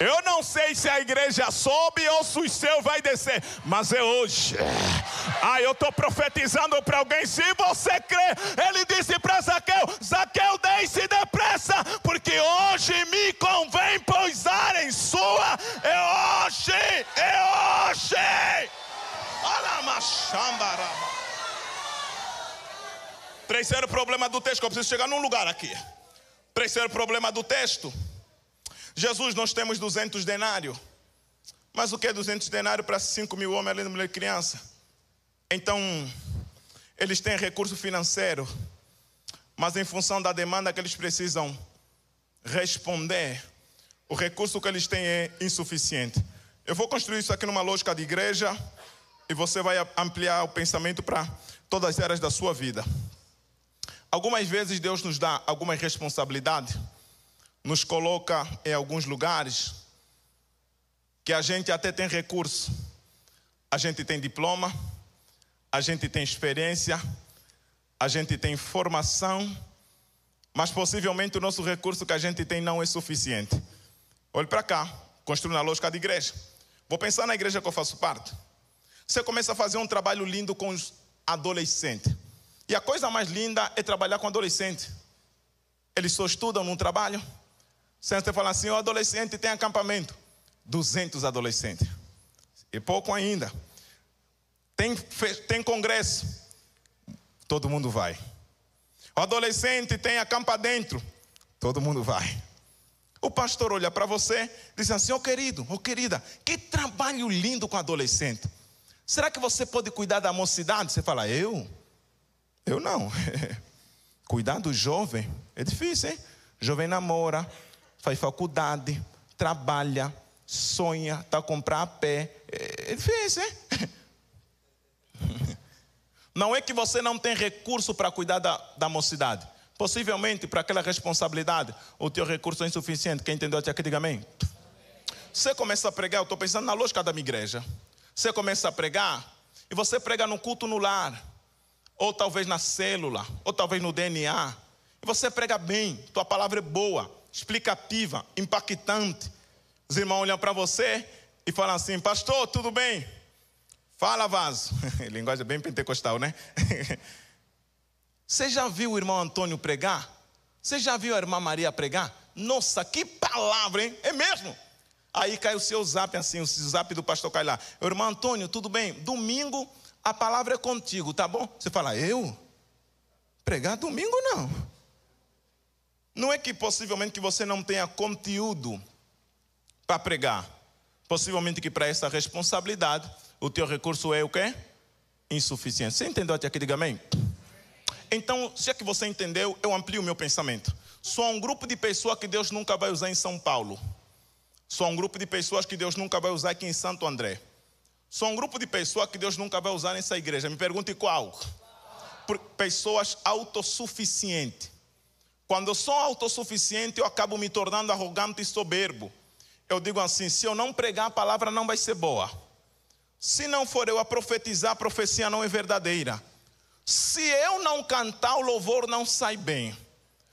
C: Eu não sei se a igreja sobe ou se o céu vai descer, mas é hoje. Eu estou profetizando para alguém. Se você crê, ele disse para Zaqueu: Zaqueu, desce depressa, porque hoje me convém pousar em sua. É hoje, é hoje. Olha a machambara. Terceiro problema do texto, que eu preciso chegar num lugar aqui. Terceiro problema do texto: Jesus, nós temos 200 denários. Mas o que é 200 denários para 5.000 homens, além de mulher e criança? Então, eles têm recurso financeiro, mas em função da demanda que eles precisam responder, o recurso que eles têm é insuficiente. Eu vou construir isso aqui numa lógica de igreja e você vai ampliar o pensamento para todas as áreas da sua vida. Algumas vezes Deus nos dá algumas responsabilidades, nos coloca em alguns lugares que a gente até tem recurso, a gente tem diploma, a gente tem experiência, a gente tem formação, mas possivelmente o nosso recurso que a gente tem não é suficiente. Olhe para cá, construindo na lógica de igreja. Vou pensar na igreja que eu faço parte. Você começa a fazer um trabalho lindo com os adolescentes. E a coisa mais linda é trabalhar com adolescente. Eles só estudam num trabalho. Você fala assim: o adolescente tem acampamento. 200 adolescentes. E pouco ainda. Tem congresso. Todo mundo vai. O adolescente tem acampa dentro. Todo mundo vai. O pastor olha para você e diz assim: ô querido, ô querida, que trabalho lindo com adolescente. Será que você pode cuidar da mocidade? Você fala: eu não. Cuidar do jovem é difícil, hein? Jovem namora, faz faculdade, trabalha, sonha, está a comprar a pé. É difícil, hein? Não é que você não tem recurso para cuidar da mocidade. Possivelmente, para aquela responsabilidade, o teu recurso é insuficiente. Quem entendeu até aqui, diga amém. Você começa a pregar, eu estou pensando na lógica da minha igreja. Você começa a pregar, e você prega no culto no lar, ou talvez na célula, ou talvez no DNA. E você prega bem, tua palavra é boa, explicativa, impactante. Os irmãos olham para você e falam assim: pastor, tudo bem? Fala, vaso. Linguagem bem pentecostal, né? Você já viu o irmão Antônio pregar? Você já viu a irmã Maria pregar? Nossa, que palavra, hein? É mesmo? Aí cai o seu zap assim, o zap do pastor cai lá: irmão Antônio, tudo bem? Domingo a palavra é contigo, tá bom? Você fala: eu? Pregar domingo não. Não é que possivelmente que você não tenha conteúdo para pregar. Possivelmente que para essa responsabilidade o teu recurso é o quê? Insuficiente. Você entendeu até aqui? Diga amém. Então, se é que você entendeu, eu amplio o meu pensamento. Só um grupo de pessoas que Deus nunca vai usar em São Paulo. Só um grupo de pessoas que Deus nunca vai usar aqui em Santo André. Só um grupo de pessoas que Deus nunca vai usar nessa igreja. Me pergunte qual? Pessoas autossuficientes. Quando eu sou autossuficiente, eu acabo me tornando arrogante e soberbo. Eu digo assim: se eu não pregar, a palavra não vai ser boa. Se não for eu a profetizar, a profecia não é verdadeira. Se eu não cantar, o louvor não sai bem.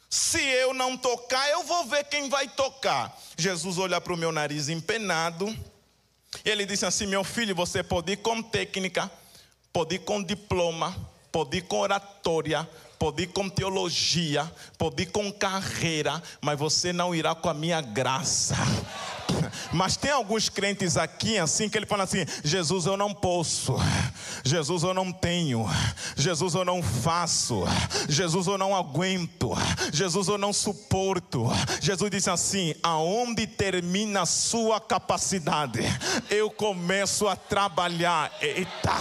C: Se eu não tocar, eu vou ver quem vai tocar. Jesus olha para o meu nariz empenado e ele disse assim: meu filho, você pode ir com técnica, pode ir com diploma, pode ir com oratória, pode ir com teologia, pode ir com carreira, mas você não irá com a minha graça. Mas tem alguns crentes aqui assim que ele fala assim: Jesus, eu não posso, Jesus, eu não tenho, Jesus, eu não faço, Jesus, eu não aguento, Jesus, eu não suporto. Jesus disse assim: aonde termina a sua capacidade, eu começo a trabalhar. Eita,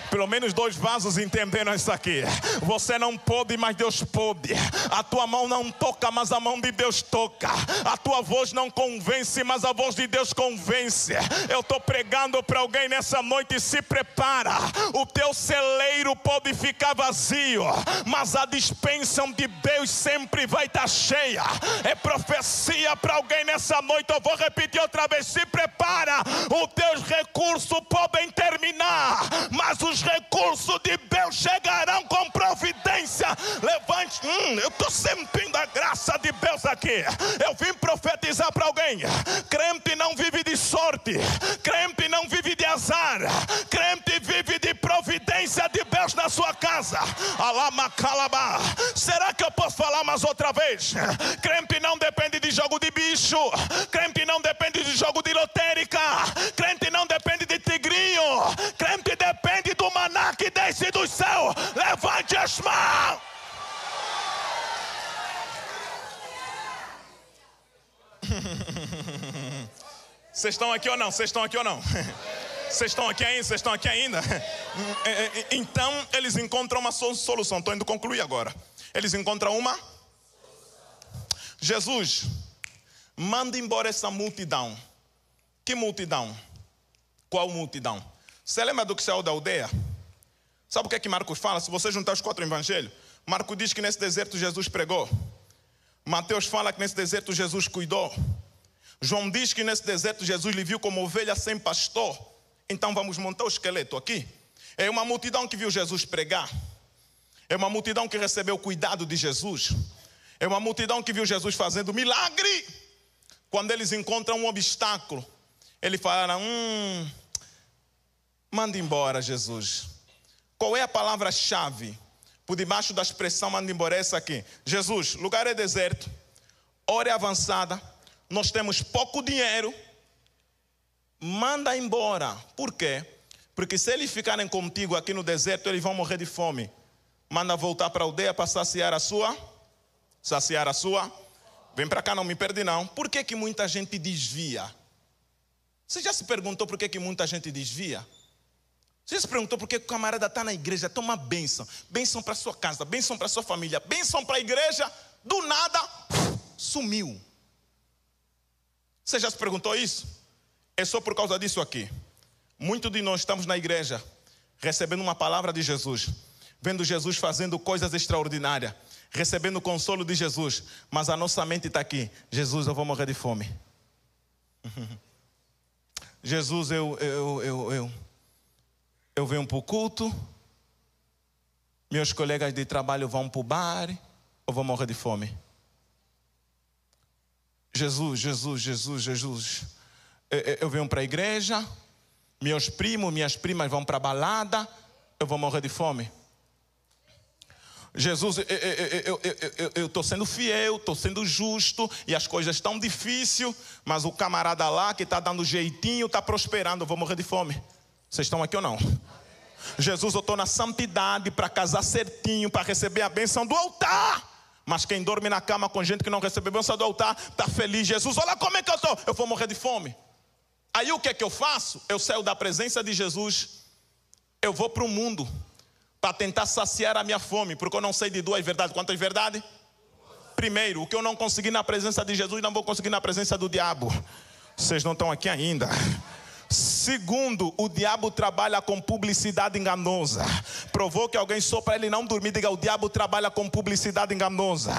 C: pelo menos 2 vasos entenderam isso aqui. Você não pode, mas Deus pode. A tua mão não toca, mas a mão de Deus toca. A tua voz não convence, mas a voz de Deus convence. Eu estou pregando para alguém nessa noite: se prepara. O teu celeiro pode ficar vazio, mas a despensa de Deus sempre vai estar cheia. É profecia para alguém nessa noite. Eu vou repetir outra vez: se prepara. Os teus recursos podem terminar, mas os recursos de Deus chegarão com providência. Levante. Eu estou sentindo a graça de Deus aqui. Eu vim profetizar para alguém: crente não vive de sorte, crente não vive de azar, crente vive de providência de Deus na sua casa. Alamacalabá. Será que eu posso falar mais outra vez? Crente não depende de jogo de bicho, crente não depende de jogo de lotérica, crente não depende de tigrinho, crente depende do maná que desce do céu. Levante as mãos. Vocês estão aqui ou não? Vocês estão aqui ou não? Vocês estão aqui ainda? Vocês estão aqui ainda? Então eles encontram uma solução. Estou indo concluir agora. Eles encontram uma. Jesus, manda embora essa multidão. Que multidão? Qual multidão? Você lembra do que saiu da aldeia? Sabe o que é que Marcos fala? Se você juntar os 4 evangelhos, Marcos diz que nesse deserto Jesus pregou. Mateus fala que nesse deserto Jesus cuidou. João diz que nesse deserto Jesus lhe viu como ovelha sem pastor. Então vamos montar o esqueleto aqui. É uma multidão que viu Jesus pregar. É uma multidão que recebeu o cuidado de Jesus. É uma multidão que viu Jesus fazendo milagre. Quando eles encontram um obstáculo, eles falaram: manda embora, Jesus. Qual é a palavra-chave por debaixo da expressão manda embora? Essa aqui: Jesus, lugar é deserto, hora é avançada, nós temos pouco dinheiro, manda embora. Por quê? Porque se eles ficarem contigo aqui no deserto, eles vão morrer de fome. Manda voltar para a aldeia para saciar a sua. Vem para cá, não me perde não. Por que que muita gente desvia? Você já se perguntou por que que muita gente desvia? Você já se perguntou por que o camarada está na igreja, toma bênção. Bênção para sua casa, bênção para sua família, bênção para a igreja. Do nada, sumiu. Você já se perguntou isso? É só por causa disso aqui. Muitos de nós estamos na igreja, recebendo uma palavra de Jesus, vendo Jesus fazendo coisas extraordinárias, recebendo o consolo de Jesus, mas a nossa mente está aqui. Jesus, eu vou morrer de fome. Jesus, eu venho para o culto, meus colegas de trabalho vão para o bar, eu vou morrer de fome. Jesus, eu venho para a igreja, meus primos, minhas primas vão para a balada, eu vou morrer de fome. Jesus, eu estou sendo fiel, estou sendo justo, e as coisas estão difíceis, mas o camarada lá que está dando jeitinho, está prosperando, eu vou morrer de fome. Vocês estão aqui ou não? Jesus, eu estou na santidade para casar certinho, para receber a bênção do altar. Mas quem dorme na cama com gente que não recebe a bênção do altar, está feliz. Jesus, olha como é que eu estou, eu vou morrer de fome. Aí o que é que eu faço? Eu saio da presença de Jesus, eu vou para o mundo, para tentar saciar a minha fome, porque eu não sei de duas verdades. Quantas verdades? Primeiro, o que eu não consegui na presença de Jesus, não vou conseguir na presença do diabo. Vocês não estão aqui ainda. Segundo, o diabo trabalha com publicidade enganosa. Provou que alguém só para ele não dormir, diga: o diabo trabalha com publicidade enganosa.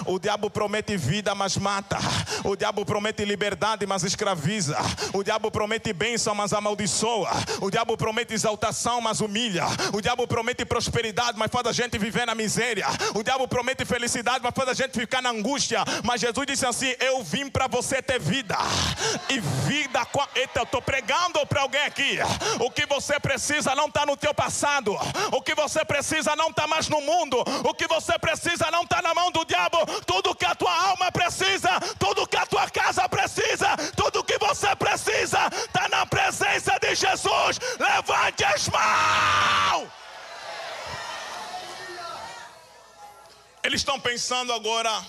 C: O diabo promete vida, mas mata. O diabo promete liberdade, mas escraviza. O diabo promete bênção, mas amaldiçoa. O diabo promete exaltação, mas humilha. O diabo promete prosperidade, mas faz a gente viver na miséria. O diabo promete felicidade, mas faz a gente ficar na angústia. Mas Jesus disse assim: eu vim para você ter vida. E vida, eita, eu estou pregando para alguém aqui. O que você precisa não está no teu passado. O que você precisa não está mais no mundo. O que você precisa não está na mão do diabo. Tudo que a tua alma precisa, tudo que a tua casa precisa, tudo que você precisa está na presença de Jesus. Levante as mãos. Eles estão pensando agora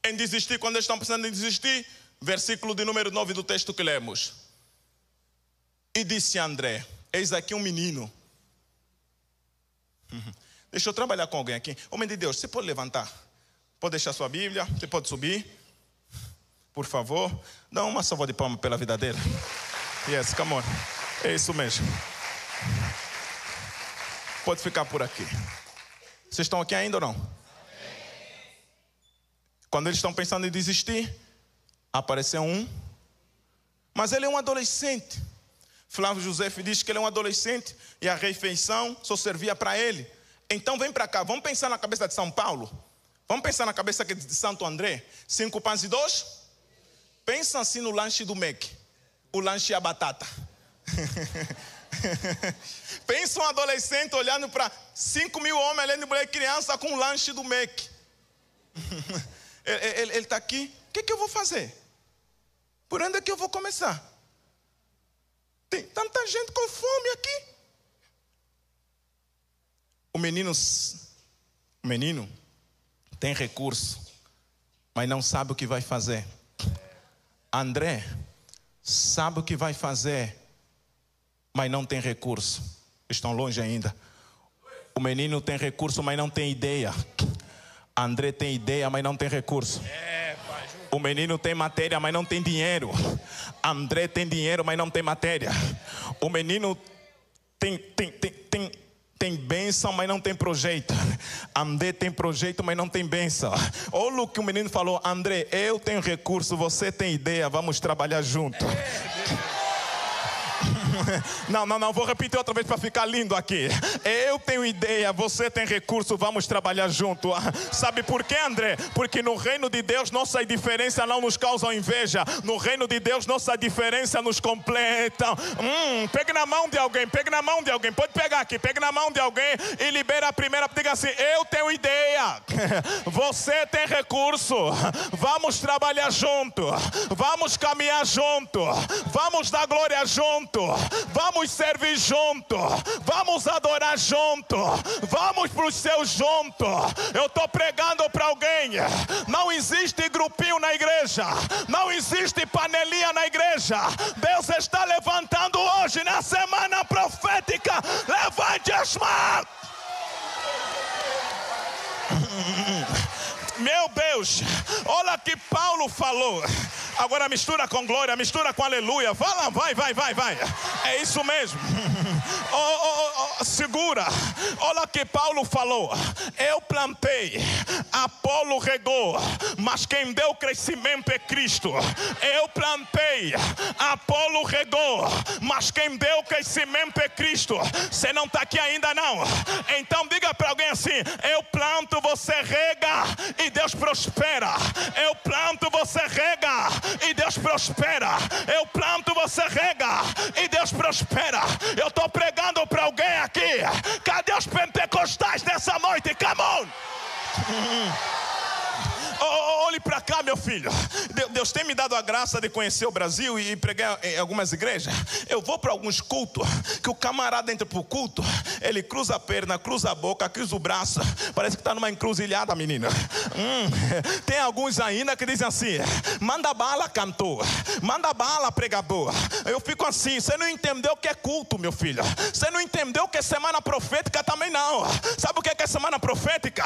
C: em desistir. Quando eles estão pensando em desistir, versículo de número 9 do texto que lemos. E disse André: eis aqui um menino. Deixa eu trabalhar com alguém aqui. Homem de Deus, você pode levantar? Pode deixar sua Bíblia? Você pode subir? Por favor. Dá uma salva de palmas pela vida dele. Yes, come on. É isso mesmo. Pode ficar por aqui. Vocês estão aqui ainda ou não? Quando eles estão pensando em desistir, apareceu um. Mas ele é um adolescente. Flávio José diz que ele é um adolescente e a refeição só servia para ele. Então vem para cá, vamos pensar na cabeça de São Paulo. Vamos pensar na cabeça de Santo André. 5 pães e 2. Pensa assim no lanche do MEC. O lanche e a batata. Pensa um adolescente olhando para 5.000 homens, além de mulher e criança, com o lanche do MEC. Ele está aqui. O que eu vou fazer? Por onde é que eu vou começar? Tem tanta gente com fome aqui. O menino tem recurso, mas não sabe o que vai fazer. André sabe o que vai fazer, mas não tem recurso. Estão longe ainda. O menino tem recurso, mas não tem ideia. André tem ideia, mas não tem recurso. O menino tem matéria, mas não tem dinheiro. André tem dinheiro, mas não tem matéria. O menino tem bênção, mas não tem projeto. André tem projeto, mas não tem bênção. Olha o que o menino falou: André, eu tenho recurso, você tem ideia, vamos trabalhar junto. Não, vou repetir outra vez para ficar lindo aqui. Eu tenho ideia, você tem recurso, vamos trabalhar junto. Sabe por quê, André? Porque no reino de Deus nossa diferença não nos causa inveja. No reino de Deus nossa diferença nos completa. Pegue na mão de alguém, pode pegar aqui, pegue na mão de alguém e libera a primeira. Diga assim: eu tenho ideia, você tem recurso, vamos trabalhar junto, vamos caminhar junto, vamos dar glória junto, vamos servir junto, vamos adorar junto, vamos para o céu junto. Eu estou pregando para alguém: não existe grupinho na igreja, não existe panelinha na igreja. Deus está levantando hoje, na semana profética. Levante as mãos. Meu Deus, olha que Paulo falou. Agora mistura com glória, mistura com aleluia. Vai. É isso mesmo. Segura. Olha o que Paulo falou. Eu plantei, Apolo regou, mas quem deu crescimento é Cristo. Eu plantei, Apolo regou, mas quem deu crescimento é Cristo. Você não está aqui ainda não? Então diga para alguém assim: eu planto, você rega e Deus prospera. Eu planto, você rega e Deus prospera. Eu planto, você rega e Deus prospera. Eu estou pregando para alguém aqui. Cadê os pentecostais nessa noite? Come on! Olhe para cá, meu filho. Deus tem me dado a graça de conhecer o Brasil e pregar em algumas igrejas. Eu vou para alguns cultos que o camarada entra para o culto, ele cruza a perna, cruza a boca, cruza o braço. Parece que está numa encruzilhada, menina. Tem alguns ainda que dizem assim: manda bala, cantor. Manda bala, pregador. Eu fico assim: você não entendeu o que é culto, meu filho. Você não entendeu o que é semana profética também não. Sabe o que é semana profética?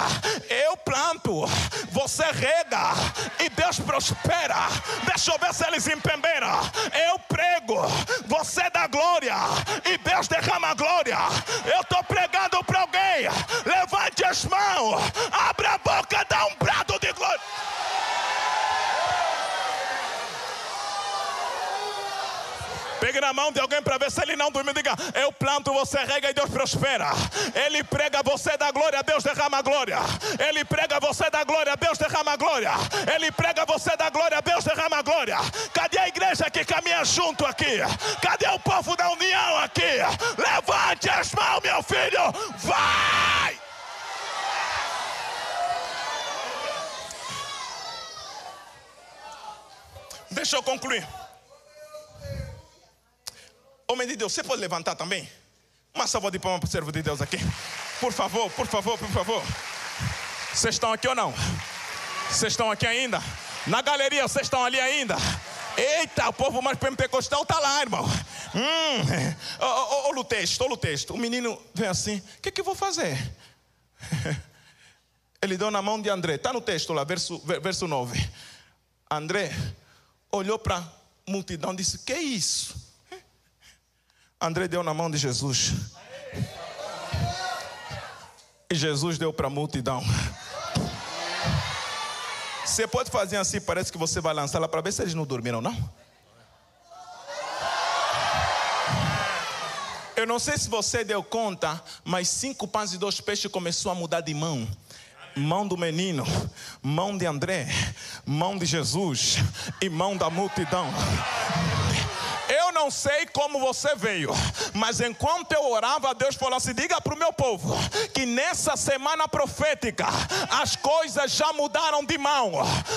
C: Eu planto, você rega e Deus prospera. Deixa eu ver se eles entenderam. Eu prego, você dá glória e Deus derrama glória. Eu estou pregando para alguém. Levante as mãos, abre a boca, dá um brado de glória. Pegue na mão de alguém para ver se ele não dormiu. Diga: eu planto, você rega e Deus prospera. Ele prega, você dá glória, Deus derrama glória. Ele prega, você dá glória, Deus derrama glória. Ele prega, você dá glória, Deus derrama glória. Cadê a igreja que caminha junto aqui? Cadê o povo da união aqui? Levante as mãos, meu filho. Vai! Deixa eu concluir. Homem de Deus, você pode levantar também? Uma salva de palmas para o servo de Deus aqui. Por favor. Vocês estão aqui ou não? Vocês estão aqui ainda? Na galeria, vocês estão ali ainda? Eita, o povo mais pentecostal está lá, irmão. Olha o texto. O menino vem assim: o que eu vou fazer? Ele deu na mão de André. Está no texto lá, verso 9. André olhou para a multidão e disse: que é isso? André deu na mão de Jesus. E Jesus deu para a multidão. Você pode fazer assim, parece que você vai lançar lá para ver se eles não dormiram, não? Eu não sei se você deu conta, mas 5 pães e 2 peixes começou a mudar de mão. Mão do menino, mão de André, mão de Jesus e mão da multidão. Eu não sei como você veio, mas enquanto eu orava, Deus falou assim: diga para o meu povo que nessa semana profética as coisas já mudaram de mão.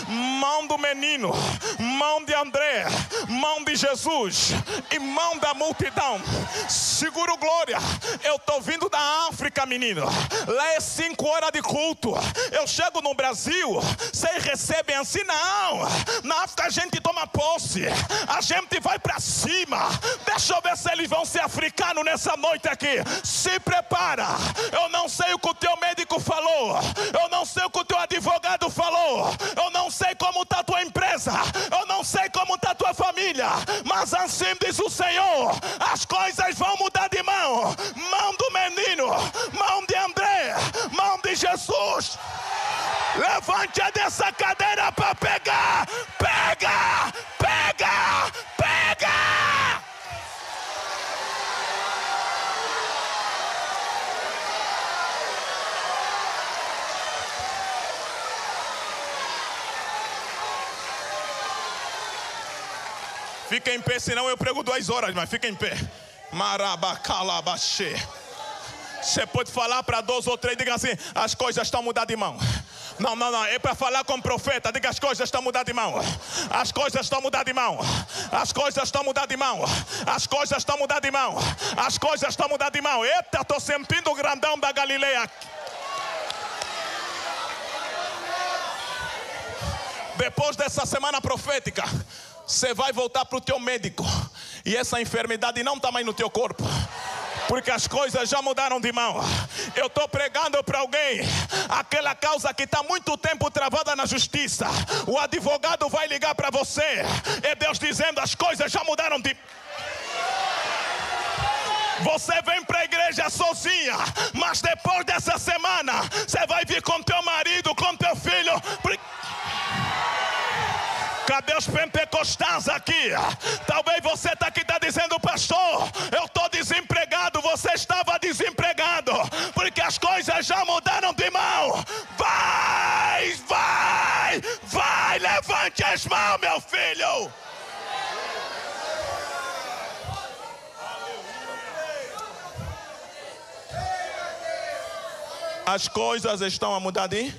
C: Mão do menino, mão de André, mão de Jesus e mão da multidão. Seguro glória. Eu estou vindo da África, menino. Lá é 5 horas de culto. Eu chego no Brasil, vocês recebem assim? Não. Na África a gente toma posse, a gente vai para cima. Deixa eu ver se eles vão ser africanos nessa noite aqui. Se prepara. Eu não sei o que o teu médico falou, eu não sei o que o teu advogado falou, eu não sei como está a tua empresa, eu não sei como está a tua família, mas assim diz o Senhor: as coisas vão mudar de mão. Mão do menino, mão de André, mão de Jesus. Levante dessa cadeira para pegar. Pega. Fica em pé, senão eu prego 2 horas, mas fica em pé. Marabacalabaxê. Você pode falar para 2 ou 3, diga assim: as coisas estão mudando de mão. Não, é para falar com o profeta. Diga: as coisas estão mudando de mão. As coisas estão mudando de mão. As coisas estão mudando de mão. As coisas estão mudando de mão. As coisas estão mudando de mão. Eita, estou sentindo o grandão da Galileia. Depois dessa semana profética, você vai voltar para o teu médico e essa enfermidade não está mais no teu corpo. porque as coisas já mudaram de mão. Eu estou pregando para alguém, aquela causa que está muito tempo travada na justiça, o advogado vai ligar para você, é Deus dizendo: as coisas já mudaram de... Você vem para a igreja sozinha, mas depois dessa semana você vai vir com teu marido, com teu filho. Cadê os pentecostais aqui? Talvez você está aqui, está dizendo: pastor, eu estou desempregado. Você estava desempregado, porque as coisas já mudaram de mão. Vai, levante as mãos, meu filho. As coisas estão a mudar de...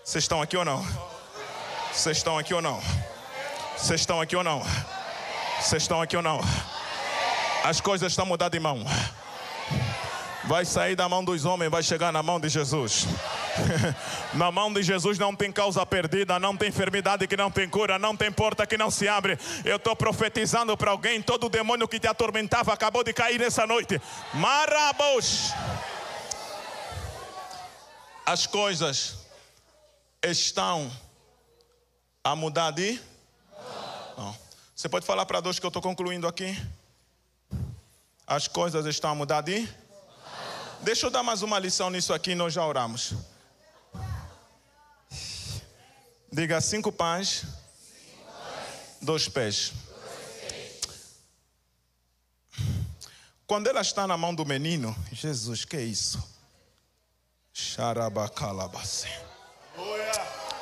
C: Vocês estão aqui ou não? Vocês estão aqui ou não? Vocês estão aqui ou não? Vocês estão aqui ou não? As coisas estão a mudar de mão. Vai sair da mão dos homens, vai chegar na mão de Jesus. Na mão de Jesus não tem causa perdida, não tem enfermidade que não tem cura, não tem porta que não se abre. Eu estou profetizando para alguém: todo demônio que te atormentava acabou de cair nessa noite. Marabos. As coisas estão a mudar de... Não. Você pode falar para dois que eu estou concluindo aqui? As coisas estão a mudar de... Deixa eu dar mais uma lição nisso aqui e nós já oramos. Diga: 5 pães, 2 pés. Quando ela está na mão do menino, Jesus, que é isso? Xarabacalabase.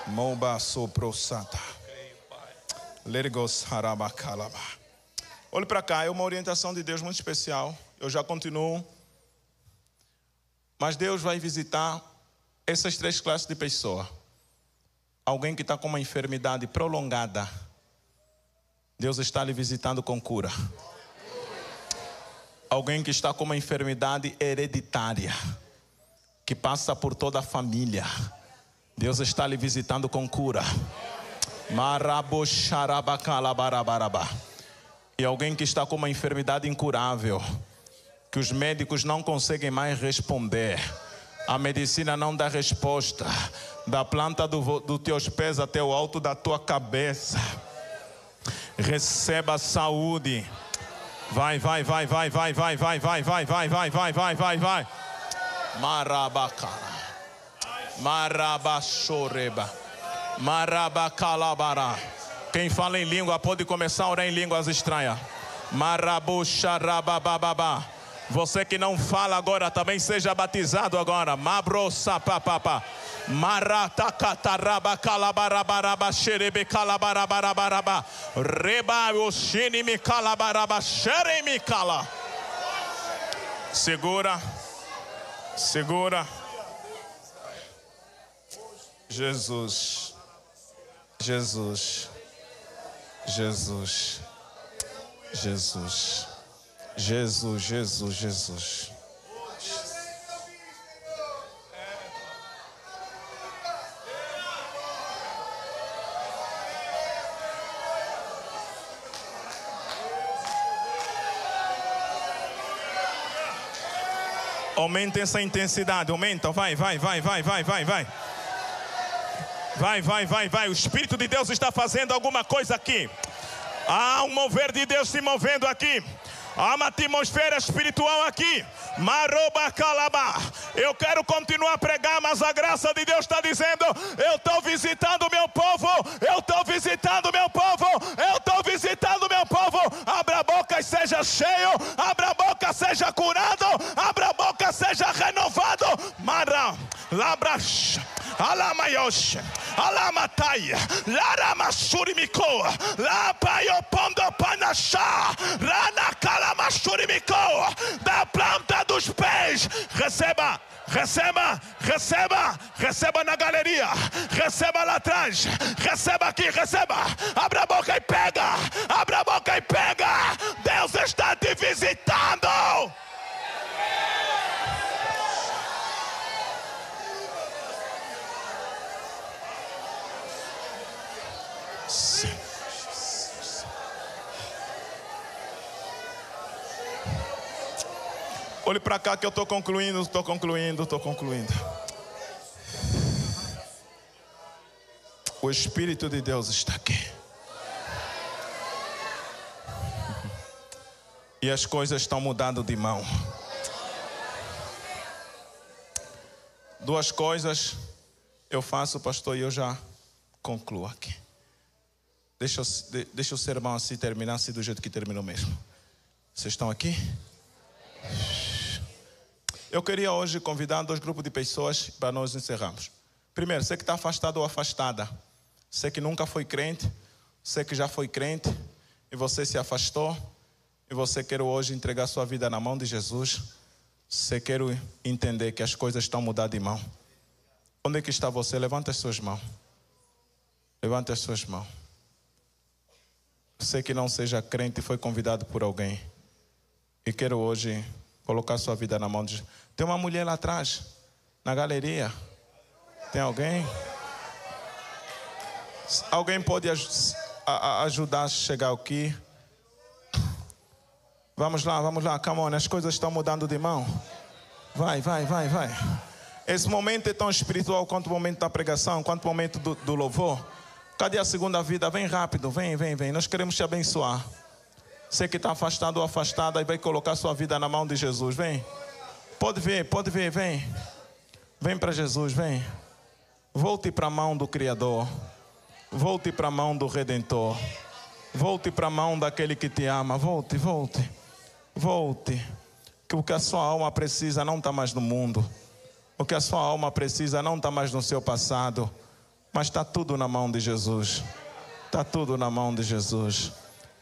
C: Moba soprosata. Lergos harabacalaba. Olhe para cá, é uma orientação de Deus muito especial. Eu já continuo. Mas Deus vai visitar essas 3 classes de pessoa. Alguém que está com uma enfermidade prolongada, Deus está lhe visitando com cura. Alguém que está com uma enfermidade hereditária, que passa por toda a família, Deus está lhe visitando com cura. E alguém que está com uma enfermidade incurável, que os médicos não conseguem mais responder, a medicina não dá resposta, da planta dos teus pés até o alto da tua cabeça. Receba saúde. Vai. Marabacala. Marabachoreba. Marabacalabara. Quem fala em língua pode começar a orar em línguas estranhas. Marabuxarabababá. Você que não fala agora, também seja batizado agora. Mabrosapapapa. Maratacataraba calabarabaraba xerebe calabarabaraba. Reba oxinimi calabaraba xeremi cala. Segura. Jesus. Aumenta essa intensidade, aumenta, vai. O Espírito de Deus está fazendo alguma coisa aqui. Há um mover de Deus se movendo aqui. Há uma atmosfera espiritual aqui. Maroba calaba. Eu quero continuar a pregar, mas a graça de Deus está dizendo: eu estou visitando o meu povo. Abra a boca e seja cheio. Abra a boca, seja curado. Abra a boca, seja renovado. Mara, labrash, alamayosh, alamatai, laramasurimicoa, lapaiopondo panachá, ranacalamassurimicoa, da planta dos pés. Receba na galeria, receba lá atrás, receba aqui, receba. Abra a boca e pega. Deus está te visitando. Olhe para cá que eu estou concluindo. O Espírito de Deus está aqui. E as coisas estão mudando de mão. Duas coisas eu faço, pastor, e eu já concluo aqui. Deixa o sermão assim terminar assim do jeito que terminou mesmo. Vocês estão aqui? Eu queria hoje convidar 2 grupos de pessoas para nós encerrarmos. Primeiro, você que está afastado ou afastada. Você que nunca foi crente. Você que já foi crente e você se afastou. E você quer hoje entregar sua vida na mão de Jesus. Você quer entender que as coisas estão mudando de mão. Onde é que está você? Levanta as suas mãos. Levanta as suas mãos. Você que não seja crente e foi convidado por alguém. E quero hoje colocar sua vida na mão de Jesus. Tem uma mulher lá atrás, na galeria. Tem alguém? Alguém pode ajudar a chegar aqui? Vamos lá, come on, as coisas estão mudando de mão. Vai. Esse momento é tão espiritual quanto o momento da pregação, quanto o momento do louvor. Cadê a segunda vida? Vem rápido, vem. Nós queremos te abençoar. Você que está afastado ou afastada e vai colocar sua vida na mão de Jesus, vem. Pode vir, vem. Vem para Jesus, vem. Volte para a mão do Criador. Volte para a mão do Redentor. Volte para a mão daquele que te ama. Volte. Que o que a sua alma precisa não está mais no mundo. O que a sua alma precisa não está mais no seu passado. Mas está tudo na mão de Jesus. Está tudo na mão de Jesus.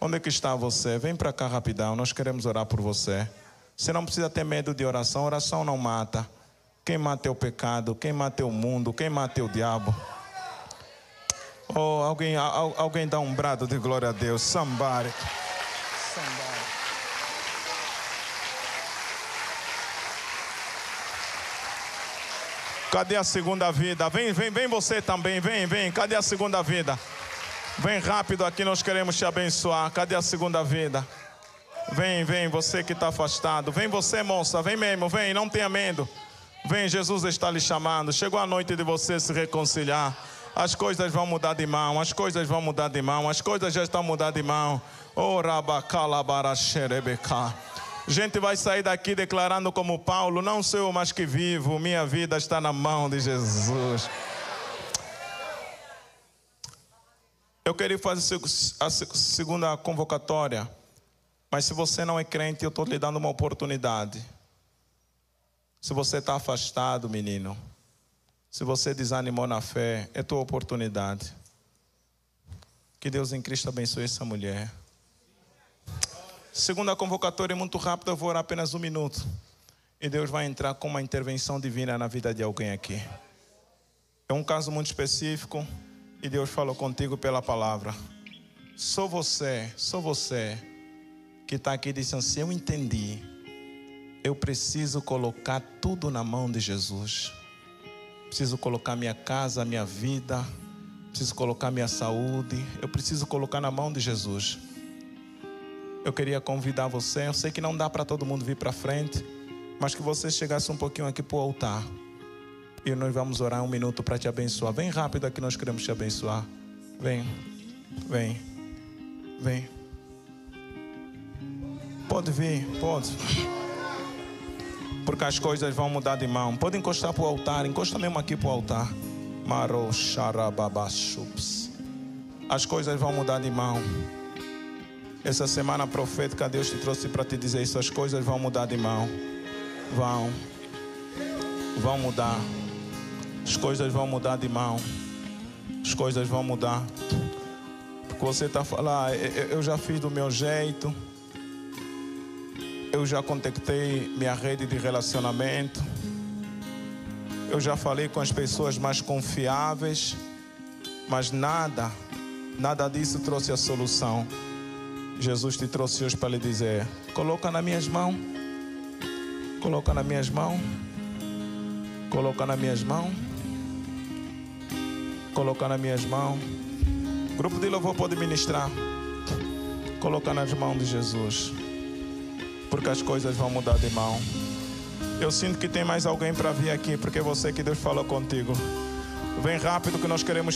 C: Onde é que está você? Vem para cá rapidão, nós queremos orar por você. Você não precisa ter medo de oração. Oração não mata. Quem mata é o pecado, quem mata é o mundo, quem mata é o diabo. Oh, alguém dá um brado de glória a Deus. Somebody. Cadê a segunda vida? Vem você também, vem. Cadê a segunda vida? Vem rápido aqui, nós queremos te abençoar. Cadê a segunda vida? Vem, você que está afastado. Vem você, moça, vem mesmo, vem, não tenha medo. Vem, Jesus está lhe chamando. Chegou a noite de você se reconciliar. As coisas vão mudar de mão, as coisas já estão mudando de mão. Oh, rabacalabaraxerebeca. Gente vai sair daqui declarando como Paulo: não sou eu mais que vivo, minha vida está na mão de Jesus. Eu queria fazer a segunda convocatória, mas se você não é crente, eu estou lhe dando uma oportunidade. Se você está afastado, menino, se você desanimou na fé, é tua oportunidade. Que Deus em Cristo abençoe essa mulher. Segunda convocatória é muito rápida, eu vou orar apenas 1 minuto. E Deus vai entrar com uma intervenção divina na vida de alguém aqui. É um caso muito específico e Deus falou contigo pela palavra. Sou você que está aqui e disse assim: eu entendi. Eu preciso colocar tudo na mão de Jesus. Preciso colocar minha casa, minha vida. Preciso colocar minha saúde. Eu preciso colocar na mão de Jesus. Eu queria convidar você. Eu sei que não dá para todo mundo vir para frente, mas que você chegasse um pouquinho aqui para o altar. E nós vamos orar 1 minuto para te abençoar. Vem rápido aqui, nós queremos te abençoar. Vem. Pode vir, pode. Porque as coisas vão mudar de mão. Pode encostar para o altar. Encosta mesmo aqui para o altar. As coisas vão mudar de mão. Essa semana profética Deus te trouxe para te dizer isso. As coisas vão mudar de mão. Vão mudar. As coisas vão mudar de mão. As coisas vão mudar. Porque você está falando: eu já fiz do meu jeito. Eu já contactei minha rede de relacionamento. Eu já falei com as pessoas mais confiáveis. Mas nada disso trouxe a solução. Jesus te trouxe hoje para lhe dizer: coloca nas minhas mãos. Coloca nas minhas mãos. Coloca nas minhas mãos. Coloca nas minhas mãos. O grupo de louvor pode ministrar. Coloca nas mãos de Jesus. Porque as coisas vão mudar de mão. Eu sinto que tem mais alguém para vir aqui, porque você que Deus falou contigo. Vem rápido que nós queremos